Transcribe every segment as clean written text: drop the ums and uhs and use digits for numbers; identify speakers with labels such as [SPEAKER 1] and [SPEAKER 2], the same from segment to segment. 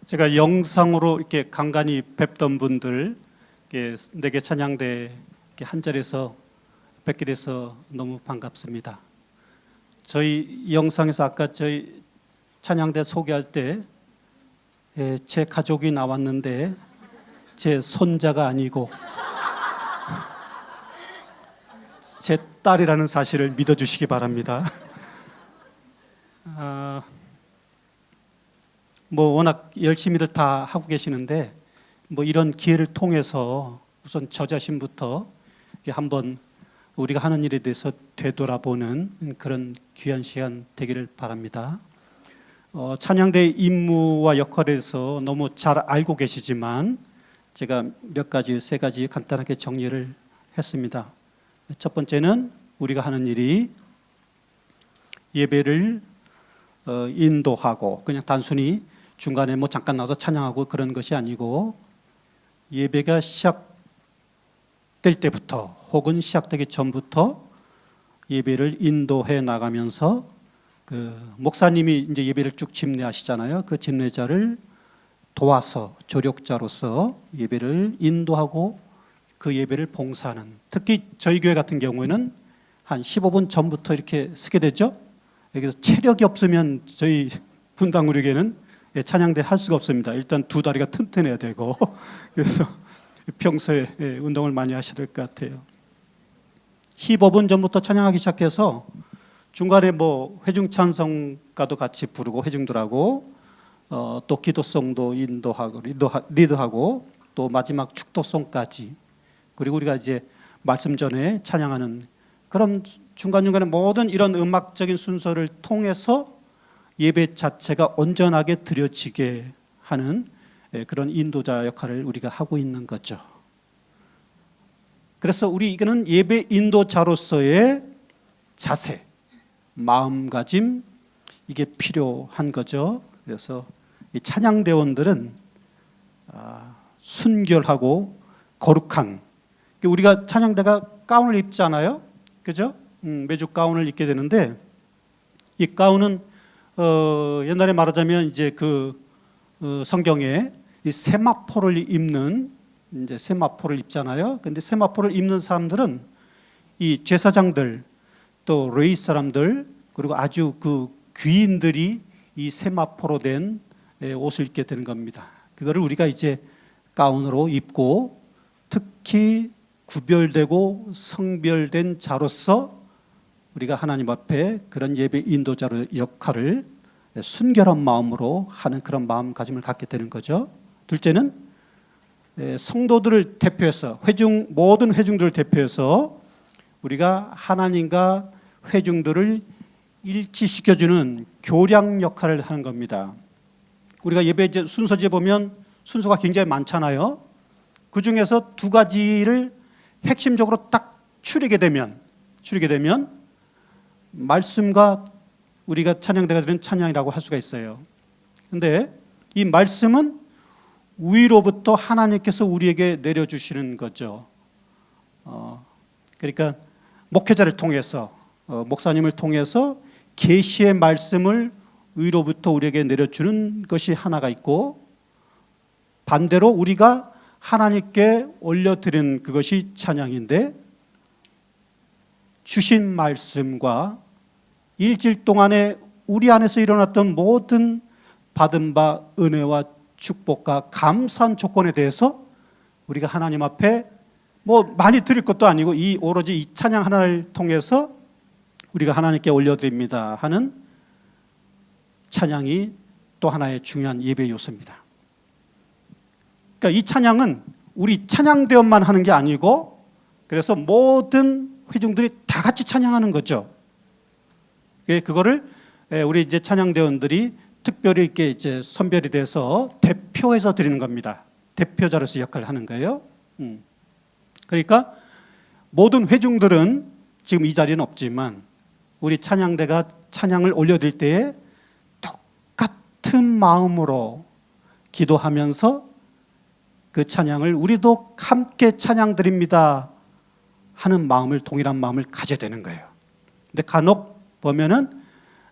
[SPEAKER 1] 제가 영상으로 이렇게 간간히 뵙던 분들, 내게 찬양대 한 자리에서 뵙게 돼서 너무 반갑습니다. 저희 영상에서 아까 저희 찬양대 소개할 때 제 가족이 나왔는데 제 손자가 아니고 제 딸이라는 사실을 믿어주시기 바랍니다. 워낙 열심히들 다 하고 계시는데 이런 기회를 통해서 우선 저 자신부터 한번 우리가 하는 일에 대해서 되돌아보는 그런 귀한 시간 되기를 바랍니다. 찬양대의 임무와 역할에 대해서 너무 잘 알고 계시지만 제가 세 가지 간단하게 정리를 했습니다. 첫 번째는 우리가 하는 일이 예배를 인도하고 그냥 단순히 중간에 잠깐 나와서 찬양하고 그런 것이 아니고 예배가 시작될 때부터 혹은 시작되기 전부터 예배를 인도해 나가면서 목사님이 이제 예배를 쭉 집례하시잖아요. 그 집례자를 도와서 조력자로서 예배를 인도하고 그 예배를 봉사하는, 특히 저희 교회 같은 경우에는 한 15분 전부터 이렇게 서게 되죠. 그래서 체력이 없으면 저희 분당 우리 교회는 찬양대 할 수가 없습니다. 일단 두 다리가 튼튼해야 되고 그래서 평소에 운동을 많이 하셔야 될 것 같아요. 15분 전부터 찬양하기 시작해서 중간에 회중 찬송가도 같이 부르고 회중들하고 또 기도송도 리드하고 또 마지막 축도송까지, 그리고 우리가 이제 말씀 전에 찬양하는 그런 중간중간에 모든 이런 음악적인 순서를 통해서 예배 자체가 온전하게 드려지게 하는 그런 인도자 역할을 우리가 하고 있는 거죠. 그래서 이거는 예배 인도자로서의 자세, 마음가짐, 이게 필요한 거죠. 그래서 이 찬양대원들은 순결하고 거룩한, 우리가 찬양대가 가운을 입잖아요, 그죠? 매주 가운을 입게 되는데 이 가운은 옛날에 말하자면 이제 성경에 이 세마포를 입는, 이제 세마포를 입잖아요. 근데 세마포를 입는 사람들은 이 제사장들, 또 레위 사람들, 그리고 아주 귀인들이 이 세마포로 된 옷을 입게 되는 겁니다. 그거를 우리가 이제 가운으로 입고 특히 구별되고 성별된 자로서 우리가 하나님 앞에 그런 예배 인도자의 역할을 순결한 마음으로 하는 그런 마음가짐을 갖게 되는 거죠. 둘째는 성도들을 대표해서 모든 회중들을 대표해서 우리가 하나님과 회중들을 일치시켜주는 교량 역할을 하는 겁니다. 우리가 예배 순서지에 보면 순서가 굉장히 많잖아요. 그 중에서 두 가지를 핵심적으로 딱 추리게 되면 말씀과 우리가 찬양대가 드리는 찬양이라고 할 수가 있어요. 그런데 이 말씀은 위로부터 하나님께서 우리에게 내려주시는 거죠. 그러니까 목회자를 통해서, 목사님을 통해서 계시의 말씀을 위로부터 우리에게 내려주는 것이 하나가 있고, 반대로 우리가 하나님께 올려드리는 그것이 찬양인데, 주신 말씀과 일주일 동안에 우리 안에서 일어났던 모든 받은 바 은혜와 축복과 감사한 조건에 대해서 우리가 하나님 앞에 많이 드릴 것도 아니고 오로지 이 찬양 하나를 통해서 우리가 하나님께 올려드립니다 하는 찬양이 또 하나의 중요한 예배 요소입니다. 그러니까 이 찬양은 우리 찬양대원만 하는 게 아니고, 그래서 모든 회중들이 다 같이 찬양하는 거죠. 그거를 우리 이제 찬양대원들이 특별히 이렇게 이제 선별이 돼서 대표해서 드리는 겁니다. 대표자로서 역할을 하는 거예요. 그러니까 모든 회중들은 지금 이 자리는 없지만 우리 찬양대가 찬양을 올려드릴 때에 똑같은 마음으로 기도하면서 그 찬양을 우리도 함께 찬양 드립니다 하는 마음을, 동일한 마음을 가져야 되는 거예요. 근데 간혹 보면은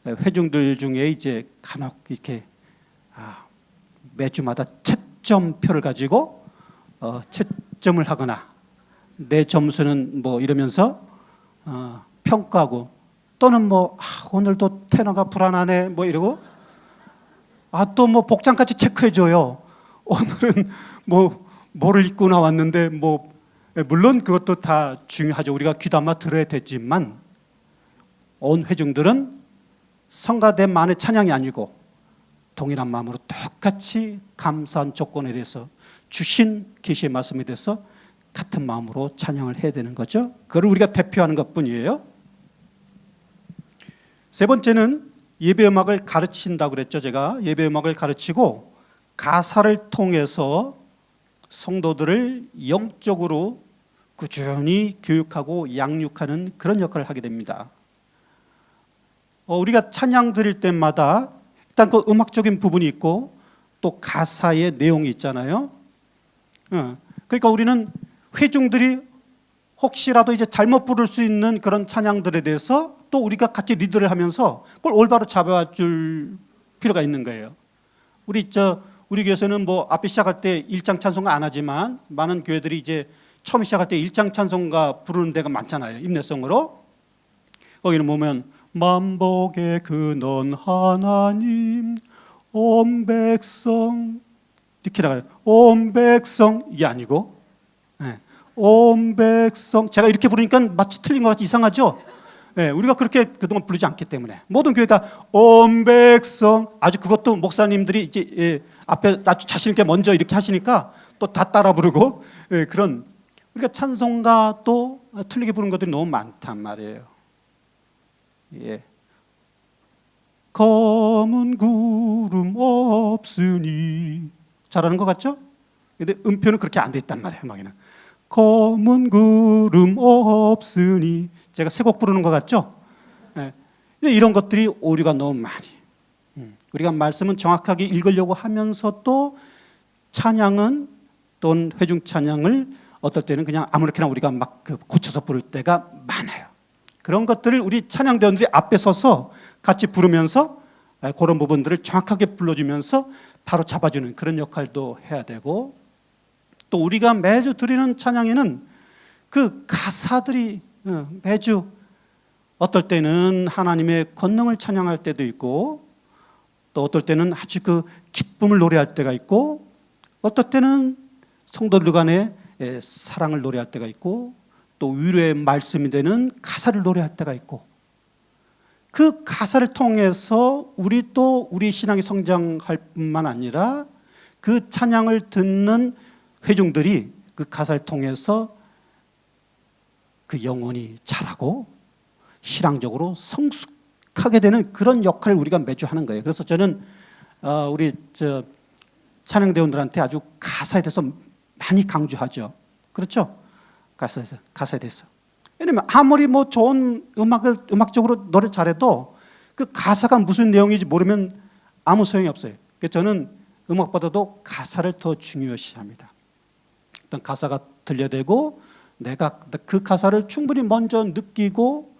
[SPEAKER 1] 회중들 중에 이제 간혹 이렇게 매주마다 채점표를 가지고 채점을 하거나 내 점수는 뭐 이러면서 평가하고, 또는 뭐 오늘도 테너가 불안하네 뭐 이러고, 또 뭐 복장까지 체크해줘요. 오늘은 뭐를 입고 나왔는데 뭐, 물론 그것도 다 중요하죠. 우리가 귀담아 들어야 되지만 온 회중들은 성가대만의 찬양이 아니고 동일한 마음으로 똑같이 감사한 조건에 대해서, 주신 계시의 말씀에 대해서 같은 마음으로 찬양을 해야 되는 거죠. 그걸 우리가 대표하는 것뿐이에요. 세 번째는 예배 음악을 가르친다고 그랬죠. 제가 예배 음악을 가르치고 가사를 통해서 성도들을 영적으로 꾸준히 교육하고 양육하는 그런 역할을 하게 됩니다. 우리가 찬양 드릴 때마다 일단 그 음악적인 부분이 있고 또 가사의 내용이 있잖아요. 그러니까 우리는 회중들이 혹시라도 이제 잘못 부를 수 있는 그런 찬양들에 대해서 또 우리가 같이 리드를 하면서 그걸 올바로 잡아줄 필요가 있는 거예요. 우리 교회에서는 뭐 앞에 시작할 때 일장 찬송가 안 하지만 많은 교회들이 이제 처음 시작할 때 일장 찬송가 부르는 데가 많잖아요. 인내성으로. 거기는 보면 만복의 근원 하나님 온 백성 이렇게 나가요. 온 백성 이게 아니고 온 백성, 제가 이렇게 부르니까 마치 틀린 것 같이 이상하죠? 우리가 그렇게 그동안 부르지 않기 때문에 모든 교회가 온 백성, 아주 그것도 목사님들이 이제 앞에 아주 자신 있게 먼저 이렇게 하시니까 또 다 따라 부르고, 그런, 우리가 찬송가 또 틀리게 부르는 것들이 너무 많단 말이에요. 검은 구름 없으니, 잘하는 것 같죠? 근데 음표는 그렇게 안 돼 있단 말이에요. 음악에는 검은 구름 없으니, 제가 새 곡 부르는 것 같죠? 이런 것들이 오류가 너무 많이. 우리가 말씀은 정확하게 읽으려고 하면서도 찬양은, 또는 회중 찬양을 어떨 때는 그냥 아무렇게나 우리가 막 고쳐서 부를 때가 많아요. 그런 것들을 우리 찬양대원들이 앞에 서서 같이 부르면서 그런 부분들을 정확하게 불러주면서 바로 잡아주는 그런 역할도 해야 되고, 또 우리가 매주 드리는 찬양에는 그 가사들이 매주 어떨 때는 하나님의 권능을 찬양할 때도 있고, 또 어떨 때는 아주 그 기쁨을 노래할 때가 있고, 어떨 때는 성도들 간의 사랑을 노래할 때가 있고, 또 위로의 말씀이 되는 가사를 노래할 때가 있고, 그 가사를 통해서 우리 신앙이 성장할 뿐만 아니라 그 찬양을 듣는 회중들이 그 가사를 통해서 그 영혼이 자라고 신앙적으로 성숙하게 되는 그런 역할을 우리가 매주 하는 거예요. 그래서 저는 우리 찬양대원들한테 아주 가사에 대해서 많이 강조하죠. 그렇죠? 가사에 대해서. 왜냐면 아무리 뭐 좋은 음악적으로 노래를 잘해도 그 가사가 무슨 내용인지 모르면 아무 소용이 없어요. 그래서 저는 음악보다도 가사를 더 중요시합니다. 어떤 가사가 들려되고 내가 그 가사를 충분히 먼저 느끼고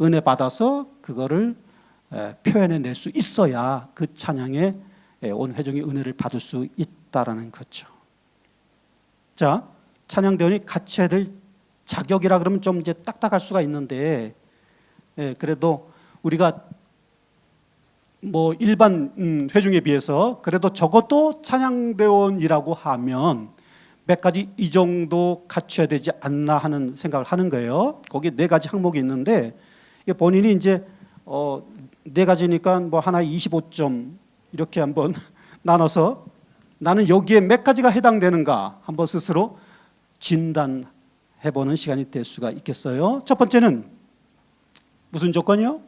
[SPEAKER 1] 은혜 받아서 그거를 표현해낼 수 있어야 그 찬양에 온 회중이 은혜를 받을 수 있다라는 거죠. 자, 찬양대원이 같이 해야 될 자격이라 그러면 좀 이제 딱딱할 수가 있는데, 그래도 우리가 뭐 일반 회중에 비해서 그래도 적어도 찬양대원이라고 하면 몇 가지 이 정도 갖춰야 되지 않나 하는 생각을 하는 거예요. 거기 4가지 항목이 있는데, 본인이 이제 4가지니까 뭐 하나 25점 이렇게 한번 나눠서 나는 여기에 몇 가지가 해당되는가 한번 스스로 진단해보는 시간이 될 수가 있겠어요. 첫 번째는 무슨 조건이요?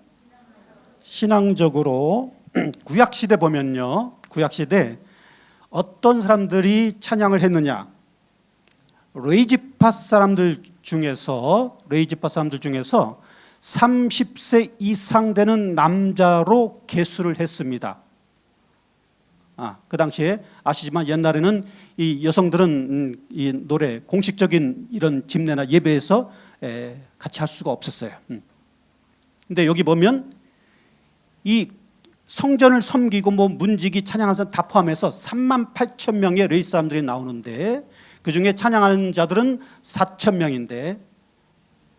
[SPEAKER 1] 신앙적으로. 구약시대 보면요, 구약시대 어떤 사람들이 찬양을 했느냐, 레이지파 사람들 중에서 30세 이상 되는 남자로 계수를 했습니다. 그 당시에 아시지만 옛날에는 이 여성들은 이 노래 공식적인 이런 집례나 예배에서 같이 할 수가 없었어요. 근데 여기 보면 이 성전을 섬기고 뭐 문지기 찬양하는 사람 다 포함해서 3만 8천 명의 레위 사람들이 나오는데 그중에 찬양하는 자들은 4천 명인데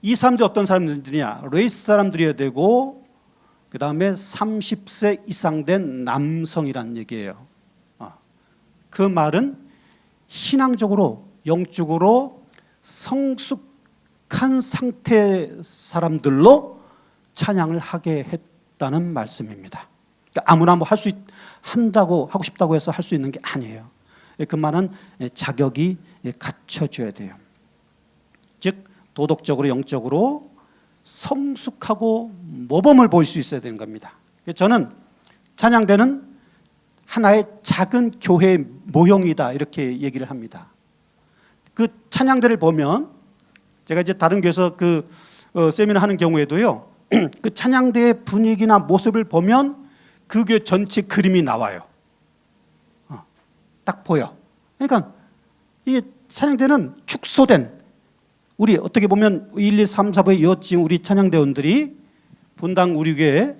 [SPEAKER 1] 이 사람들이 어떤 사람들이냐? 레위 사람들이어야 되고 그 다음에 30세 이상 된 남성이란 얘기예요. 그 말은 신앙적으로 영적으로 성숙한 상태 사람들로 찬양을 하게 했다는 말씀입니다. 그러니까 아무나 뭐 한다고 하고 싶다고 해서 할 수 있는 게 아니에요. 그 말은 자격이 갖춰져야 돼요. 즉 도덕적으로 영적으로 성숙하고 모범을 보일 수 있어야 되는 겁니다. 저는 찬양대는 하나의 작은 교회의 모형이다 이렇게 얘기를 합니다. 그 찬양대를 보면 제가 이제 다른 교회에서 그 세미나 하는 경우에도요. 그 찬양대의 분위기나 모습을 보면 그 교회 전체 그림이 나와요. 딱 보여. 그러니까 이게 찬양대는 축소된 우리 어떻게 보면 1, 2, 3, 4부에 이어진 우리 찬양대원들이 분당 우리 교회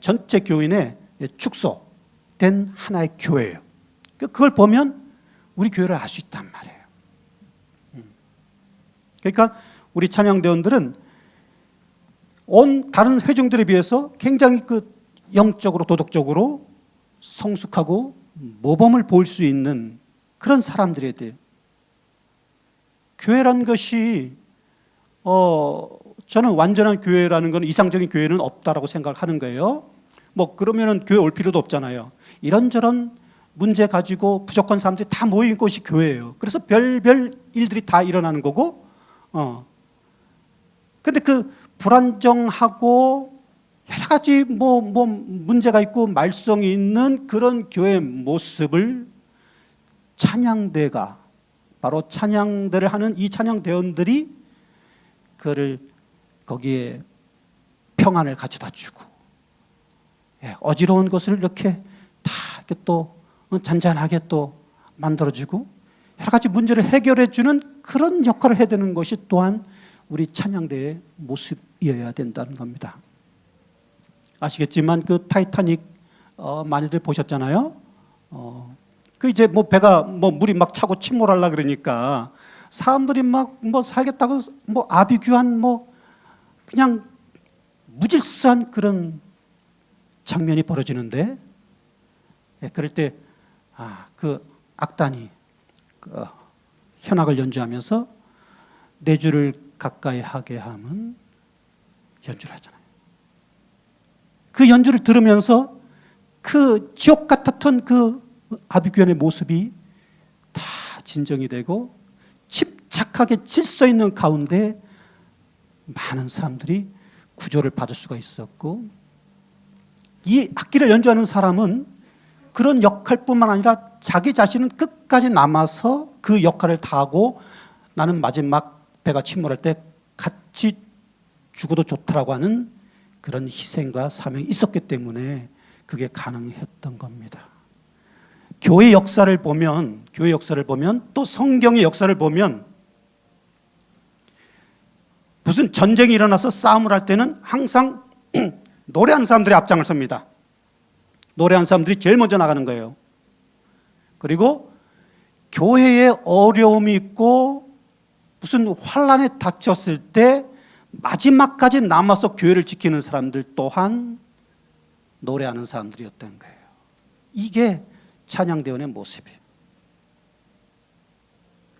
[SPEAKER 1] 전체 교인의 축소된 하나의 교회예요. 그걸 보면 우리 교회를 알 수 있단 말이에요. 그러니까 우리 찬양대원들은 다른 회중들에 비해서 굉장히 그 영적으로 도덕적으로 성숙하고 모범을 보일 수 있는 그런 사람들이어야 돼요. 교회란 것이 저는 완전한 교회라는 건 이상적인 교회는 없다라고 생각하는 거예요. 뭐 그러면은 교회 올 필요도 없잖아요. 이런저런 문제 가지고 부족한 사람들이 다 모인 곳이 교회예요. 그래서 별별 일들이 다 일어나는 거고, 근데 그 불안정하고 여러 가지 뭐 문제가 있고 말썽이 있는 그런 교회의 모습을 찬양대가 바로 찬양대를 하는 이 찬양대원들이 그를 거기에 평안을 가져다 주고 어지러운 것을 이렇게 다 이렇게 또 잔잔하게 또 만들어주고 여러 가지 문제를 해결해 주는 그런 역할을 해야 되는 것이 또한 우리 찬양대의 모습이어야 된다는 겁니다. 아시겠지만 그 타이타닉 많이들 보셨잖아요. 그 이제 뭐 배가 뭐 물이 막 차고 침몰하려 그러니까 사람들이 막 뭐 살겠다고 뭐 아비규환 뭐 그냥 무질서한 그런 장면이 벌어지는데 그럴 때 그 악단이 그 현악을 연주하면서 내 주를 가까이 하게 하면 연주를 하잖아요. 그 연주를 들으면서 그 지옥 같았던 그 아비규환의 모습이 다 진정이 되고 침착하게 질서 있는 가운데 많은 사람들이 구조를 받을 수가 있었고 이 악기를 연주하는 사람은 그런 역할뿐만 아니라 자기 자신은 끝까지 남아서 그 역할을 다하고 나는 마지막 배가 침몰할 때 같이 죽어도 좋다라고 하는 그런 희생과 사명이 있었기 때문에 그게 가능했던 겁니다. 교회 역사를 보면 또 성경의 역사를 보면 무슨 전쟁이 일어나서 싸움을 할 때는 항상 노래하는 사람들이 앞장을 섭니다. 노래하는 사람들이 제일 먼저 나가는 거예요. 그리고 교회에 어려움이 있고 무슨 환란에 닥쳤을 때 마지막까지 남아서 교회를 지키는 사람들 또한 노래하는 사람들이었던 거예요. 이게 찬양대원의 모습이에요.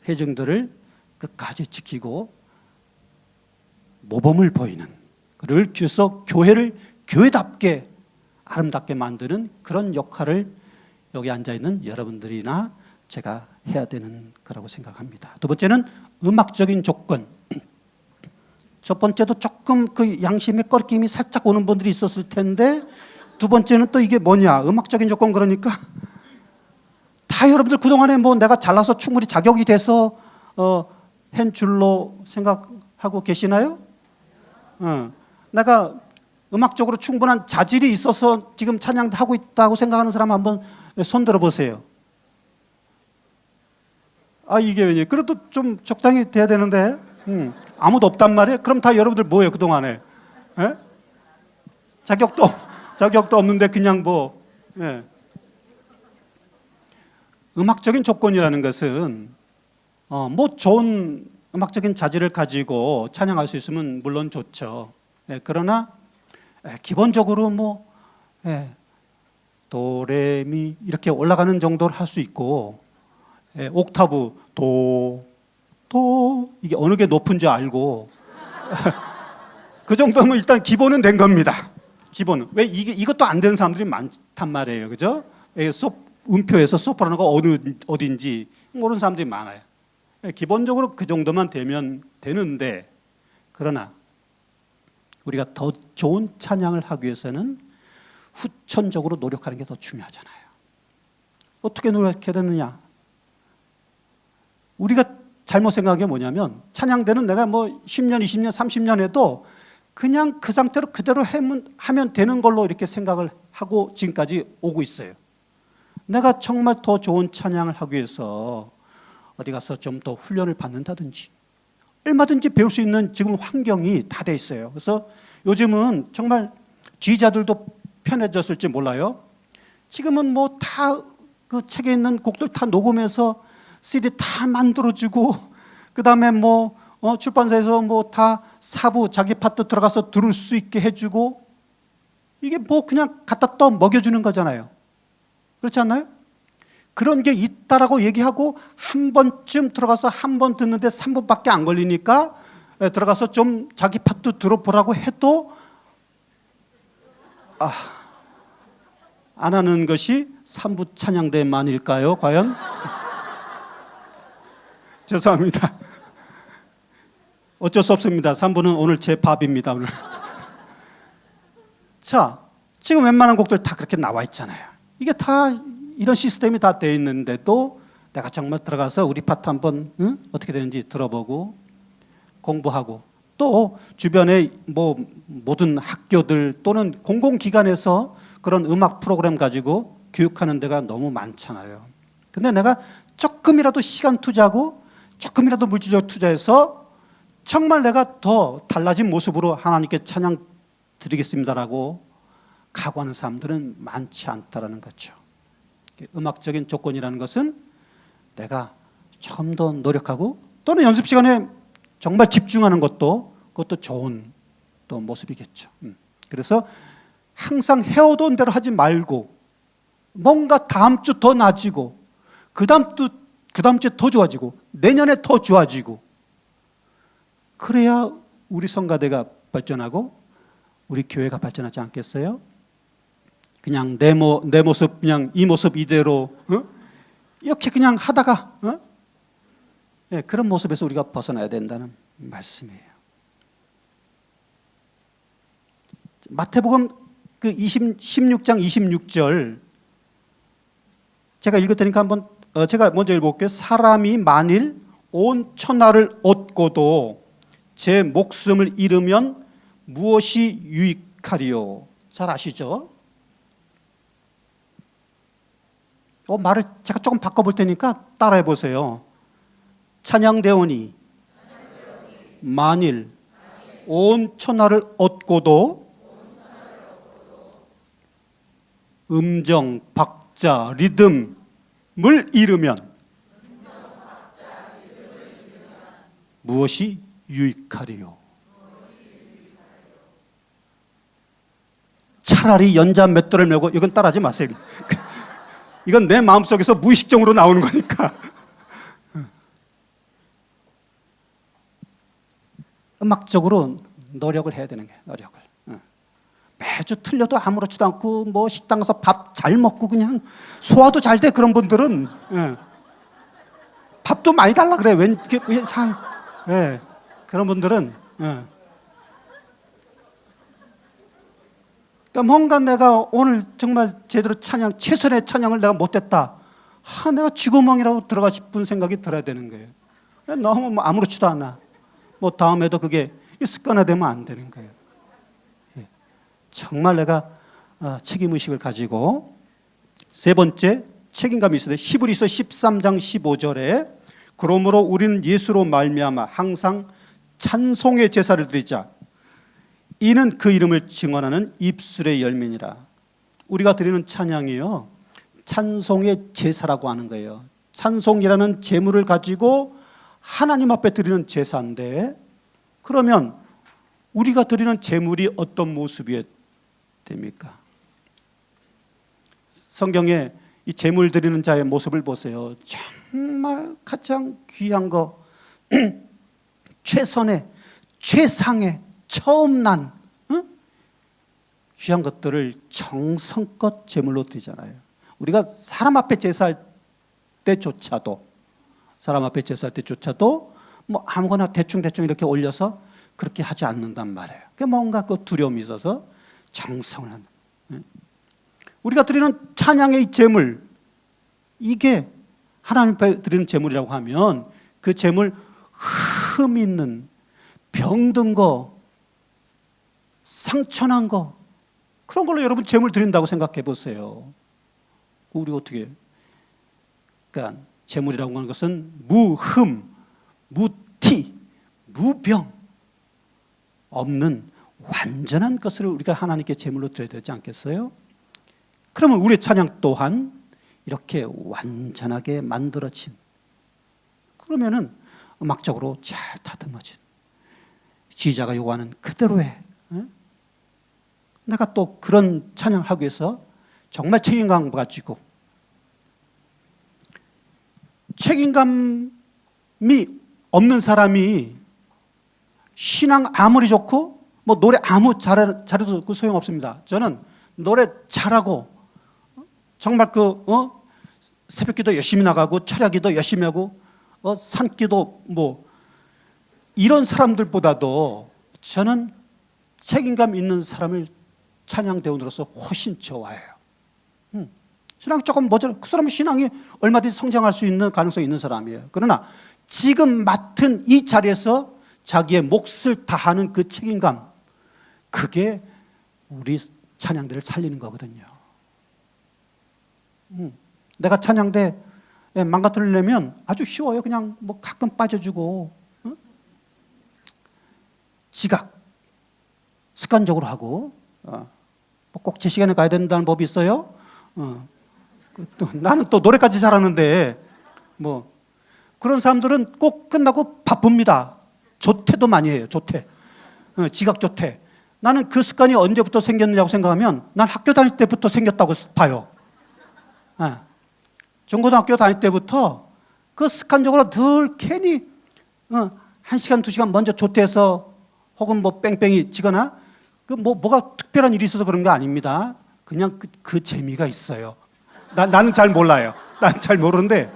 [SPEAKER 1] 회중들을 끝까지 지키고 모범을 보이는 그래서 교회를 교회답게 아름답게 만드는 그런 역할을 여기 앉아있는 여러분들이나 제가 해야 되는 거라고 생각합니다. 두 번째는 음악적인 조건. 첫 번째도 조금 그 양심의 꺼림이 살짝 오는 분들이 있었을 텐데 두 번째는 또 이게 뭐냐 음악적인 조건 그러니까 다 여러분들 그동안에 뭐 내가 잘나서 충분히 자격이 돼서 한 줄로 생각하고 계시나요? 내가 음악적으로 충분한 자질이 있어서 지금 찬양하고 있다고 생각하는 사람 한번 손 들어보세요. 이게 왜냐? 그래도 좀 적당히 돼야 되는데 아무도 없단 말이에요? 그럼 다 여러분들 뭐예요 그동안에? 자격도 자격도 없는데 그냥 뭐. 예. 음악적인 조건이라는 것은 뭐 좋은 음악적인 자질을 가지고 찬양할 수 있으면 물론 좋죠. 예, 그러나 기본적으로 뭐 도레미 이렇게 올라가는 정도를 할 수 있고 옥타브 도 이게 어느 게 높은지 알고 그 정도면 일단 기본은 된 겁니다. 기본은. 왜 이것도 안 되는 사람들이 많단 말이에요. 그죠? 음표에서 소프라노가 어딘지 모르는 사람들이 많아요. 기본적으로 그 정도만 되면 되는데, 그러나 우리가 더 좋은 찬양을 하기 위해서는 후천적으로 노력하는 게 더 중요하잖아요. 어떻게 노력해야 되느냐? 우리가 잘못 생각한 게 뭐냐면 찬양대는 내가 뭐 10년, 20년, 30년 해도 그냥 그 상태로 그대로 하면 되는 걸로 이렇게 생각을 하고 지금까지 오고 있어요. 내가 정말 더 좋은 찬양을 하기 위해서 어디 가서 좀 더 훈련을 받는다든지 얼마든지 배울 수 있는 지금 환경이 다 돼 있어요. 그래서 요즘은 정말 지휘자들도 편해졌을지 몰라요. 지금은 뭐 다 그 책에 있는 곡들 다 녹음해서 CD 다 만들어주고, 그 다음에 뭐 출판사에서 뭐 다 사부 자기 파트 들어가서 들을 수 있게 해주고, 이게 뭐 그냥 갖다 떠 먹여주는 거잖아요. 그렇지 않나요? 그런 게 있다라고 얘기하고 한 번쯤 들어가서 한 번 듣는데 3분밖에 안 걸리니까 들어가서 좀 자기 파트 들어보라고 해도 안 하는 것이 3부 찬양대만일까요? 과연? 죄송합니다. 어쩔 수 없습니다. 3부는 오늘 제 밥입니다. 오늘. 자, 지금 웬만한 곡들 다 그렇게 나와 있잖아요. 이게 다 이런 시스템이 다 돼 있는데도 내가 정말 들어가서 우리 파트 한번 어떻게 되는지 들어보고 공부하고, 또 주변에 뭐 모든 학교들 또는 공공기관에서 그런 음악 프로그램 가지고 교육하는 데가 너무 많잖아요. 근데 내가 조금이라도 시간 투자하고 조금이라도 물질적 투자해서 정말 내가 더 달라진 모습으로 하나님께 찬양 드리겠습니다라고 각오하는 사람들은 많지 않다라는 거죠. 음악적인 조건이라는 것은 내가 좀 더 노력하고 또는 연습 시간에 정말 집중하는 것도 그것도 좋은 또 모습이겠죠. 그래서 항상 해오던 대로 하지 말고 뭔가 다음 주 더 나아지고 그 다음 주에 더 좋아지고 내년에 더 좋아지고, 그래야 우리 성가대가 발전하고 우리 교회가 발전하지 않겠어요? 그냥 내 모습 그냥 이 모습 이대로 이렇게 그냥 하다가 그런 모습에서 우리가 벗어나야 된다는 말씀이에요. 마태복음 그 16장 26절 제가 읽을 테니까 한번 제가 먼저 읽어볼게요. 사람이 만일 온 천하를 얻고도 제 목숨을 잃으면 무엇이 유익하리요? 잘 아시죠? 말을 제가 조금 바꿔볼 테니까 따라해 보세요. 찬양대오니 만일 온 천하를 얻고도 음정, 박자, 리듬을 잃으면 무엇이 유익하리요? 차라리 연자 맷돌을 메고, 이건 따라하지 마세요. 이건 내 마음속에서 무의식적으로 나오는 거니까. 음악적으로 노력을 해야 되는 거예요. 노력을. 매주 틀려도 아무렇지도 않고 뭐 식당 가서 밥 잘 먹고 그냥 소화도 잘 돼. 그런 분들은 밥도 많이 달라 그래. 그런 분들은 그러니까 뭔가 내가 오늘 정말 제대로 최선의 찬양을 내가 못했다. 내가 쥐구멍이라도 들어가 싶은 생각이 들어야 되는 거예요. 너무 뭐 아무렇지도 않아. 뭐 다음에도 그게 습관화되면 안 되는 거예요. 정말 내가 책임의식을 가지고, 세 번째 책임감이 있어야 돼. 히브리서 13장 15절에 그러므로 우리는 예수로 말미암아 항상 찬송의 제사를 드리자. 이는 그 이름을 증언하는 입술의 열매니라. 우리가 드리는 찬양이요, 찬송의 제사라고 하는 거예요. 찬송이라는 제물을 가지고 하나님 앞에 드리는 제사인데, 그러면 우리가 드리는 제물이 어떤 모습이 됩니까? 성경에 이 제물 드리는 자의 모습을 보세요. 정말 가장 귀한 거, 최선의, 최상의, 처음 난 귀한 것들을 정성껏 제물로 드리잖아요. 우리가 사람 앞에 제사할 때조차도 뭐 아무거나 대충 이렇게 올려서 그렇게 하지 않는단 말이에요. 뭔가 그 두려움이 있어서 정성을 한다. 우리가 드리는 찬양의 제물, 이게 하나님 앞에 드리는 제물이라고 하면 그 제물 흠 있는, 병든 거, 상처난 거, 그런 걸로 여러분 제물 드린다고 생각해 보세요. 우리 어떻게? 그러니까 제물이라고 하는 것은 무흠, 무티, 무병 없는 완전한 것을 우리가 하나님께 제물로 드려야 되지 않겠어요? 그러면 우리의 찬양 또한 이렇게 완전하게 만들어진, 그러면은 음악적으로 잘 다듬어진, 지휘자가 요구하는 그대로의, 내가 또 그런 찬양을 하기 위해서 정말 책임감 가지고, 책임감이 없는 사람이 신앙 아무리 좋고 뭐 노래 아무 잘해도 그 소용없습니다. 저는 노래 잘하고 정말 새벽기도 열심히 나가고 철야기도 열심히 하고 산기도 뭐 이런 사람들보다도 저는 책임감 있는 사람을 찬양대원으로서 훨씬 좋아해요. 신앙이 조금 모자라, 그 사람은 신앙이 얼마든지 성장할 수 있는 가능성이 있는 사람이에요. 그러나 지금 맡은 이 자리에서 자기의 몫을 다하는 그 책임감, 그게 우리 찬양대를 살리는 거거든요. 내가 찬양대 망가뜨리려면 아주 쉬워요. 그냥 뭐 가끔 빠져주고, 지각 습관적으로 하고, 뭐 꼭 제 시간에 가야 된다는 법이 있어요. 또 나는 또 노래까지 잘하는데 뭐 그런 사람들은 꼭 끝나고 바쁩니다. 조퇴도 많이 해요. 조퇴, 지각 조퇴. 나는 그 습관이 언제부터 생겼느냐고 생각하면 난 학교 다닐 때부터 생겼다고 봐요. 중고등학교 다닐 때부터 그 습관적으로 늘 괜히 1시간, 2시간 먼저 조퇴해서 혹은 뭐 뺑뺑이 치거나 뭐가 특별한 일이 있어서 그런 게 아닙니다. 그냥 그 재미가 있어요. 나는 잘 몰라요. 난 잘 모르는데,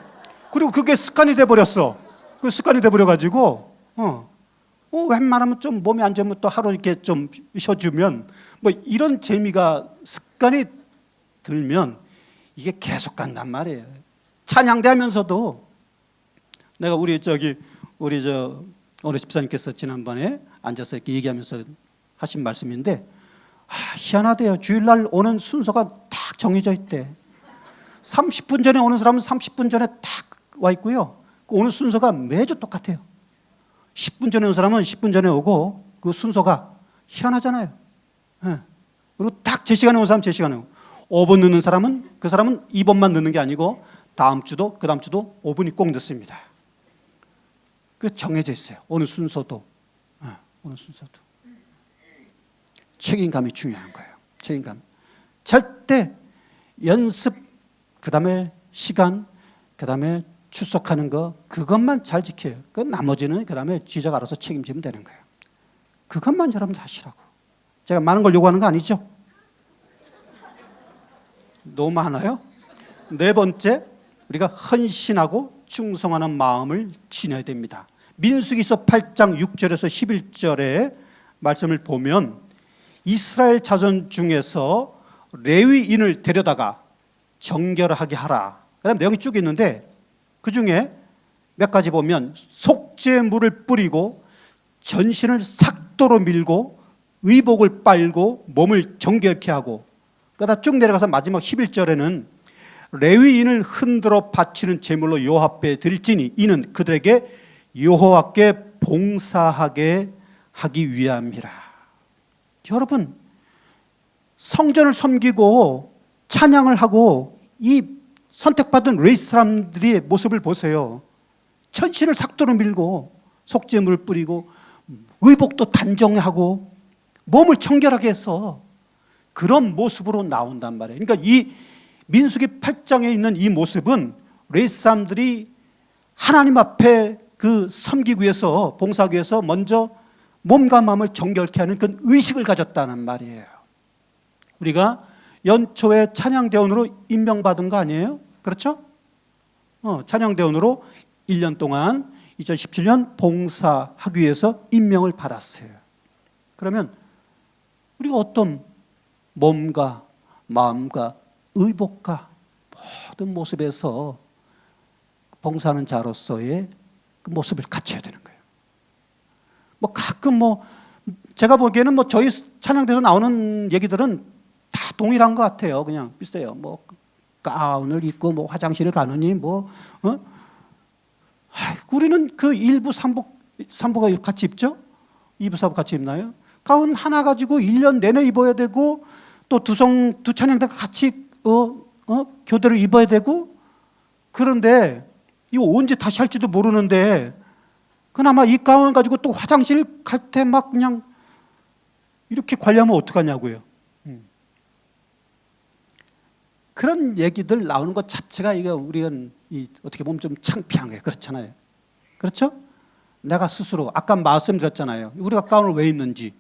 [SPEAKER 1] 그리고 그게 습관이 돼버렸어. 그 습관이 돼버려가지고 웬만하면 좀 몸이 안 좋으면 또 하루 이렇게 좀 쉬어주면 뭐 이런 재미가 습관이 들면 이게 계속 간단 말이에요. 찬양대 하면서도 내가 우리 집사님께서 지난번에 앉아서 이렇게 얘기하면서 하신 말씀인데, 희한하대요. 주일날 오는 순서가 딱 정해져 있대. 30분 전에 오는 사람은 30분 전에 딱 와 있고요. 오는 순서가 매주 똑같아요. 10분 전에 오는 사람은 10분 전에 오고, 그 순서가 희한하잖아요. 그리고 딱 제 시간에 오는 사람은 제 시간에 오고, 5분 늦는 사람은 그 사람은 2분만 늦는 게 아니고 다음 주도 그 다음 주도 5분이 꼭 늦습니다. 그 정해져 있어요. 오는 순서도. 책임감이 중요한 거예요. 책임감. 절대 연습, 그 다음에 시간, 그 다음에 출석하는 거, 그것만 잘 지켜요. 그 나머지는 그 다음에 지자가 알아서 책임지면 되는 거예요. 그것만 여러분들 하시라고. 제가 많은 걸 요구하는 거 아니죠? 너무 많아요? 네 번째, 우리가 헌신하고 충성하는 마음을 지녀야 됩니다. 민수기서 8장 6절에서 11절의 말씀을 보면 이스라엘 자손 중에서 레위인을 데려다가 정결하게 하라. 그다음 내용이 쭉 있는데 그 중에 몇 가지 보면 속죄물을 뿌리고 전신을 삭도로 밀고 의복을 빨고 몸을 정결케 하고, 그러다 쭉 내려가서 마지막 11절에는 레위인을 흔들어 바치는 제물로 여호와 앞에 드릴지니 이는 그들에게 여호와께 봉사하게 하기 위함이라. 여러분, 성전을 섬기고 찬양을 하고 이 선택받은 레이스 사람들의 모습을 보세요. 천신을 삭도로 밀고 속죄물을 뿌리고 의복도 단정하고 몸을 청결하게 해서 그런 모습으로 나온단 말이에요. 그러니까 이 민수기 8장에 있는 이 모습은 레이스 사람들이 하나님 앞에 그 섬기기 위해서, 봉사하기 위해서 먼저 몸과 마음을 정결케 하는 그런 의식을 가졌다는 말이에요. 우리가 연초에 찬양대원으로 임명받은 거 아니에요? 그렇죠? 찬양대원으로 1년 동안 2017년 봉사하기 위해서 임명을 받았어요. 그러면 우리가 어떤 몸과 마음과 의복과 모든 모습에서 봉사하는 자로서의 그 모습을 갖춰야 되는 거예요. 뭐 가끔 제가 보기에는 저희 찬양대에서 나오는 얘기들은 다 동일한 것 같아요. 그냥 비슷해요. 가운을 입고 화장실을 가느니 우리는 그 1부 3부가 같이 입죠? 2부 3부 같이 입나요? 가운 하나 가지고 1년 내내 입어야 되고 또 두 찬양대가 같이 교대로 입어야 되고, 그런데 이거 언제 다시 할지도 모르는데 그나마 이 가운 가지고 또 화장실 갈 때 막 그냥 이렇게 관리하면 어떡하냐고요. 그런 얘기들 나오는 것 자체가 우리가 어떻게 보면 좀 창피한 거예요. 그렇잖아요. 그렇죠? 내가 스스로 아까 말씀드렸잖아요. 우리가 가운을 왜 입는지.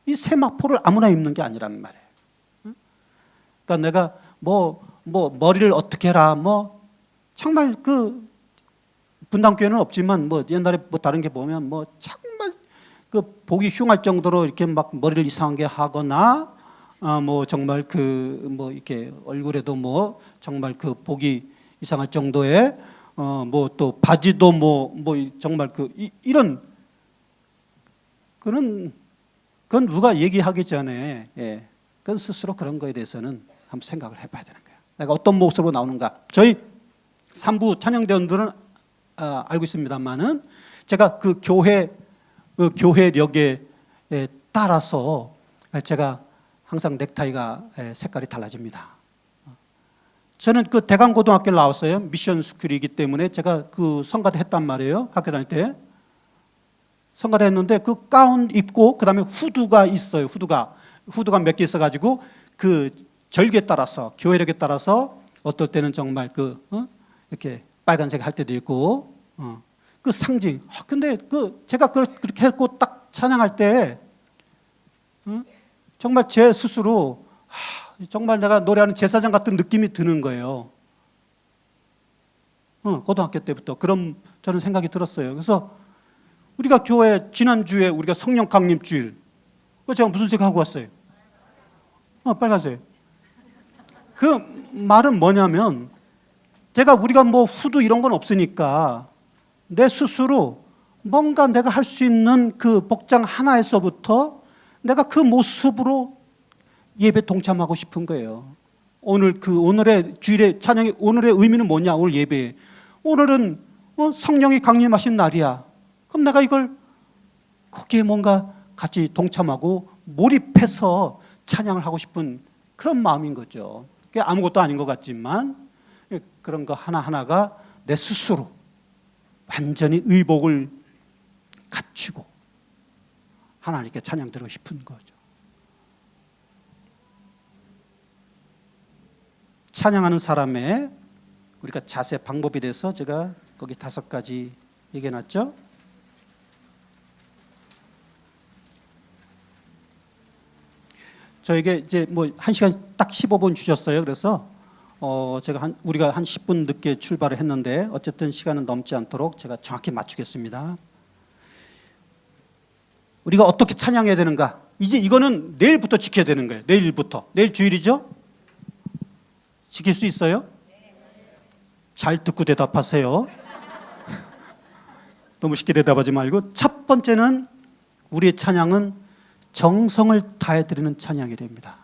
[SPEAKER 1] 이 세마포를 아무나 입는 게 아니란 말이에요. 그러니까 내가 머리를 어떻게 해라 정말 그 분당교회는 없지만 옛날에 다른 게 보면 정말 그 보기 흉할 정도로 이렇게 막 머리를 이상하게 하거나 정말 이렇게 얼굴에도 정말 그 보기 이상할 정도의 또 바지도 정말 이런 그건 누가 얘기하기 전에 그건 스스로 그런 거에 대해서는 한번 생각을 해봐야 되는 거예요. 내가 어떤 모습으로 나오는가. 저희 3부 찬양대원들은 알고 있습니다만은 제가 그 교회력에 따라서 제가 항상 넥타이가 색깔이 달라집니다. 저는 그 대강고등학교를 나왔어요. 미션 스쿨이기 때문에 제가 그 성가대 했단 말이에요. 학교 다닐 때. 성가대 했는데 그 가운 입고 그다음에 후드가 있어요. 후드가 몇 개 있어가지고 그 절기에 따라서, 교회력에 따라서 어떨 때는 정말 이렇게 빨간색 할 때도 있고 그 상징. 근데 제가 그렇게 했고 딱 찬양할 때 정말 제 스스로 정말 내가 노래하는 제사장 같은 느낌이 드는 거예요. 고등학교 때부터 그런 저는 생각이 들었어요. 그래서 우리가 교회 지난주에 우리가 성령 강림 주일, 제가 무슨 색 하고 왔어요? 빨간색. 그 말은 뭐냐면 우리가 후드 이런 건 없으니까 내 스스로 뭔가 내가 할 수 있는 그 복장 하나에서부터 내가 그 모습으로 예배 동참하고 싶은 거예요. 오늘의 주일의 찬양의 오늘의 의미는 뭐냐? 오늘 예배. 오늘은 성령이 강림하신 날이야. 그럼 내가 이걸 거기에 뭔가 같이 동참하고 몰입해서 찬양을 하고 싶은 그런 마음인 거죠. 그게 아무것도 아닌 것 같지만 그런 거 하나하나가 내 스스로 완전히 의복을 갖추고 하나님께 찬양 드리고 싶은 거죠. 찬양하는 사람의 우리가 자세 방법에 대해서 제가 거기 5가지 얘기해놨죠. 저에게 이제 1시간 딱 15분 주셨어요. 그래서 우리가 한 10분 늦게 출발을 했는데 어쨌든 시간은 넘지 않도록 제가 정확히 맞추겠습니다. 우리가 어떻게 찬양해야 되는가? 이제 이거는 내일부터 지켜야 되는 거예요. 내일부터. 내일 주일이죠? 지킬 수 있어요? 잘 듣고 대답하세요. 너무 쉽게 대답하지 말고. 첫 번째는 우리의 찬양은 정성을 다해 드리는 찬양이 됩니다.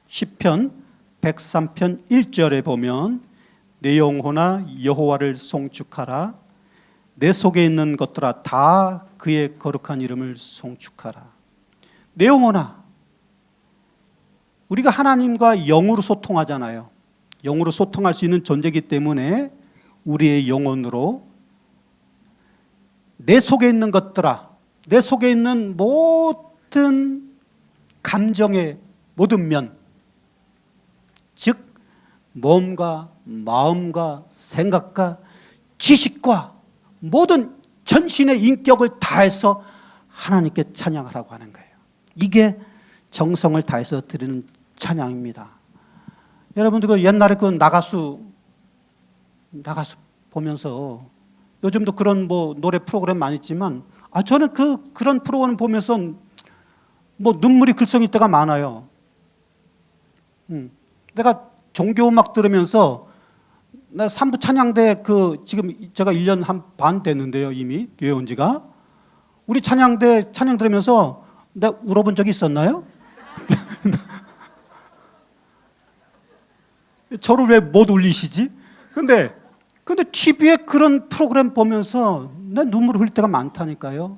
[SPEAKER 1] 시편 103편 1절에 보면 내 영혼아 여호와를 송축하라. 내 속에 있는 것들아 다 그의 거룩한 이름을 송축하라. 내 영혼아, 우리가 하나님과 영으로 소통하잖아요. 영으로 소통할 수 있는 존재이기 때문에 우리의 영혼으로 내 속에 있는 것들아, 내 속에 있는 모든 감정의 모든 면, 즉 몸과 마음과 생각과 지식과 모든 전신의 인격을 다해서 하나님께 찬양하라고 하는 거예요. 이게 정성을 다해서 드리는 찬양입니다. 여러분들 그 옛날에 그 나가수 보면서, 요즘도 그런 뭐 노래 프로그램 많이 있지만, 저는 그런 프로그램 보면서 뭐 눈물이 글썽일 때가 많아요. 내가 종교 음악 들으면서, 나 삼부 찬양대 지금 제가 1년 한 반 됐는데요, 이미 교회 온 지가. 우리 찬양대 찬양 들으면서 내가 울어본 적이 있었나요? 저를 왜 못 울리시지? 근데 TV에 그런 프로그램 보면서 내 눈물을 흘릴 때가 많다니까요.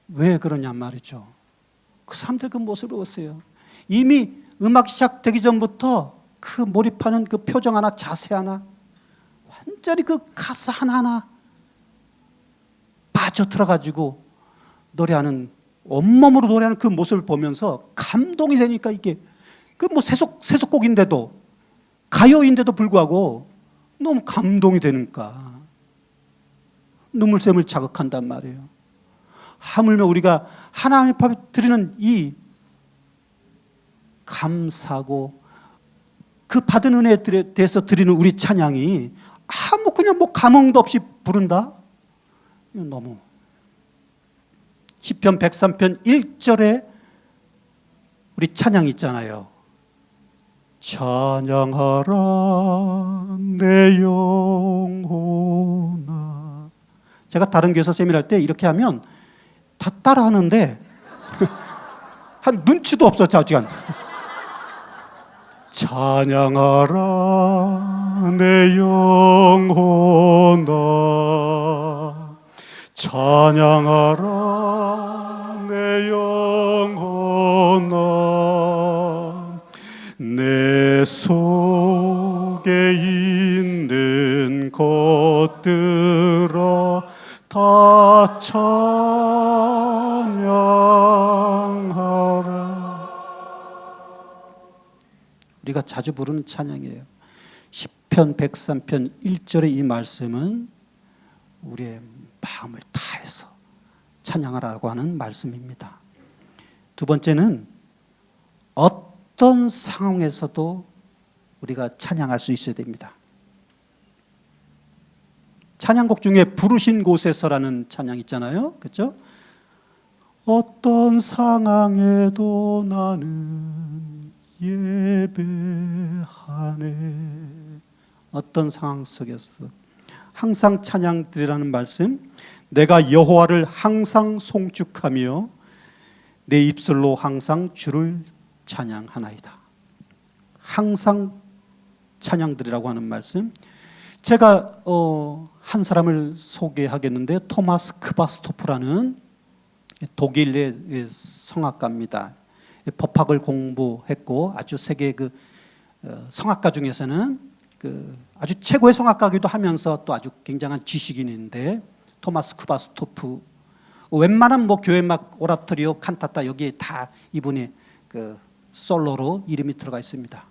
[SPEAKER 1] 왜 그러냐 말이죠. 그 사람들 그 모습을 보세요. 이미 음악 시작되기 전부터 그 몰입하는 그 표정 하나, 자세 하나, 완전히 그 가사 하나하나 빠져들어가지고 노래하는, 온몸으로 노래하는 그 모습을 보면서 감동이 되니까, 이게 그 뭐 세속곡인데도, 가요인데도 불구하고 너무 감동이 되니까 눈물샘을 자극한단 말이에요. 하물며 우리가 하나님 앞에 드리는 이 감사하고 그 받은 은혜에 대해서 드리는 우리 찬양이 그냥 뭐 감흥도 없이 부른다? 너무. 시편 103편 1절에 우리 찬양 있잖아요. 찬양하라 내 영혼아. 제가 다른 교회에서 세미나할 때 이렇게 하면 다 따라 하는데 한 눈치도 없어, 아직. 찬양하라 내 영혼아, 찬양하라 내 영혼아, 내 속에 있는 것들아 다 찬양하라. 우리가 자주 부르는 찬양이에요. 시편 103편 1절의 이 말씀은 우리의 마음을 다해서 찬양하라고 하는 말씀입니다. 두 번째는 어떤 상황에서도 우리가 찬양할 수 있어야 됩니다. 찬양곡 중에 부르신 곳에서라는 찬양 있잖아요. 그렇죠? 어떤 상황에도 나는 예배하네. 어떤 상황 속에서 항상 찬양 드리라는 말씀. 내가 여호와를 항상 송축하며 내 입술로 항상 주를 찬양하나이다. 항상 찬양 드리라고 하는 말씀. 제가 한 사람을 소개하겠는데, 토마스 크바스토프라는 독일의 성악가입니다. 법학을 공부했고 아주 세계 그 성악가 중에서는 그 아주 최고의 성악가기도 하면서 또 아주 굉장한 지식인인데, 토마스 크바스토프, 웬만한 뭐 교회 막 오라토리오, 칸타타 여기에 다 이분이 그 솔로로 이름이 들어가 있습니다.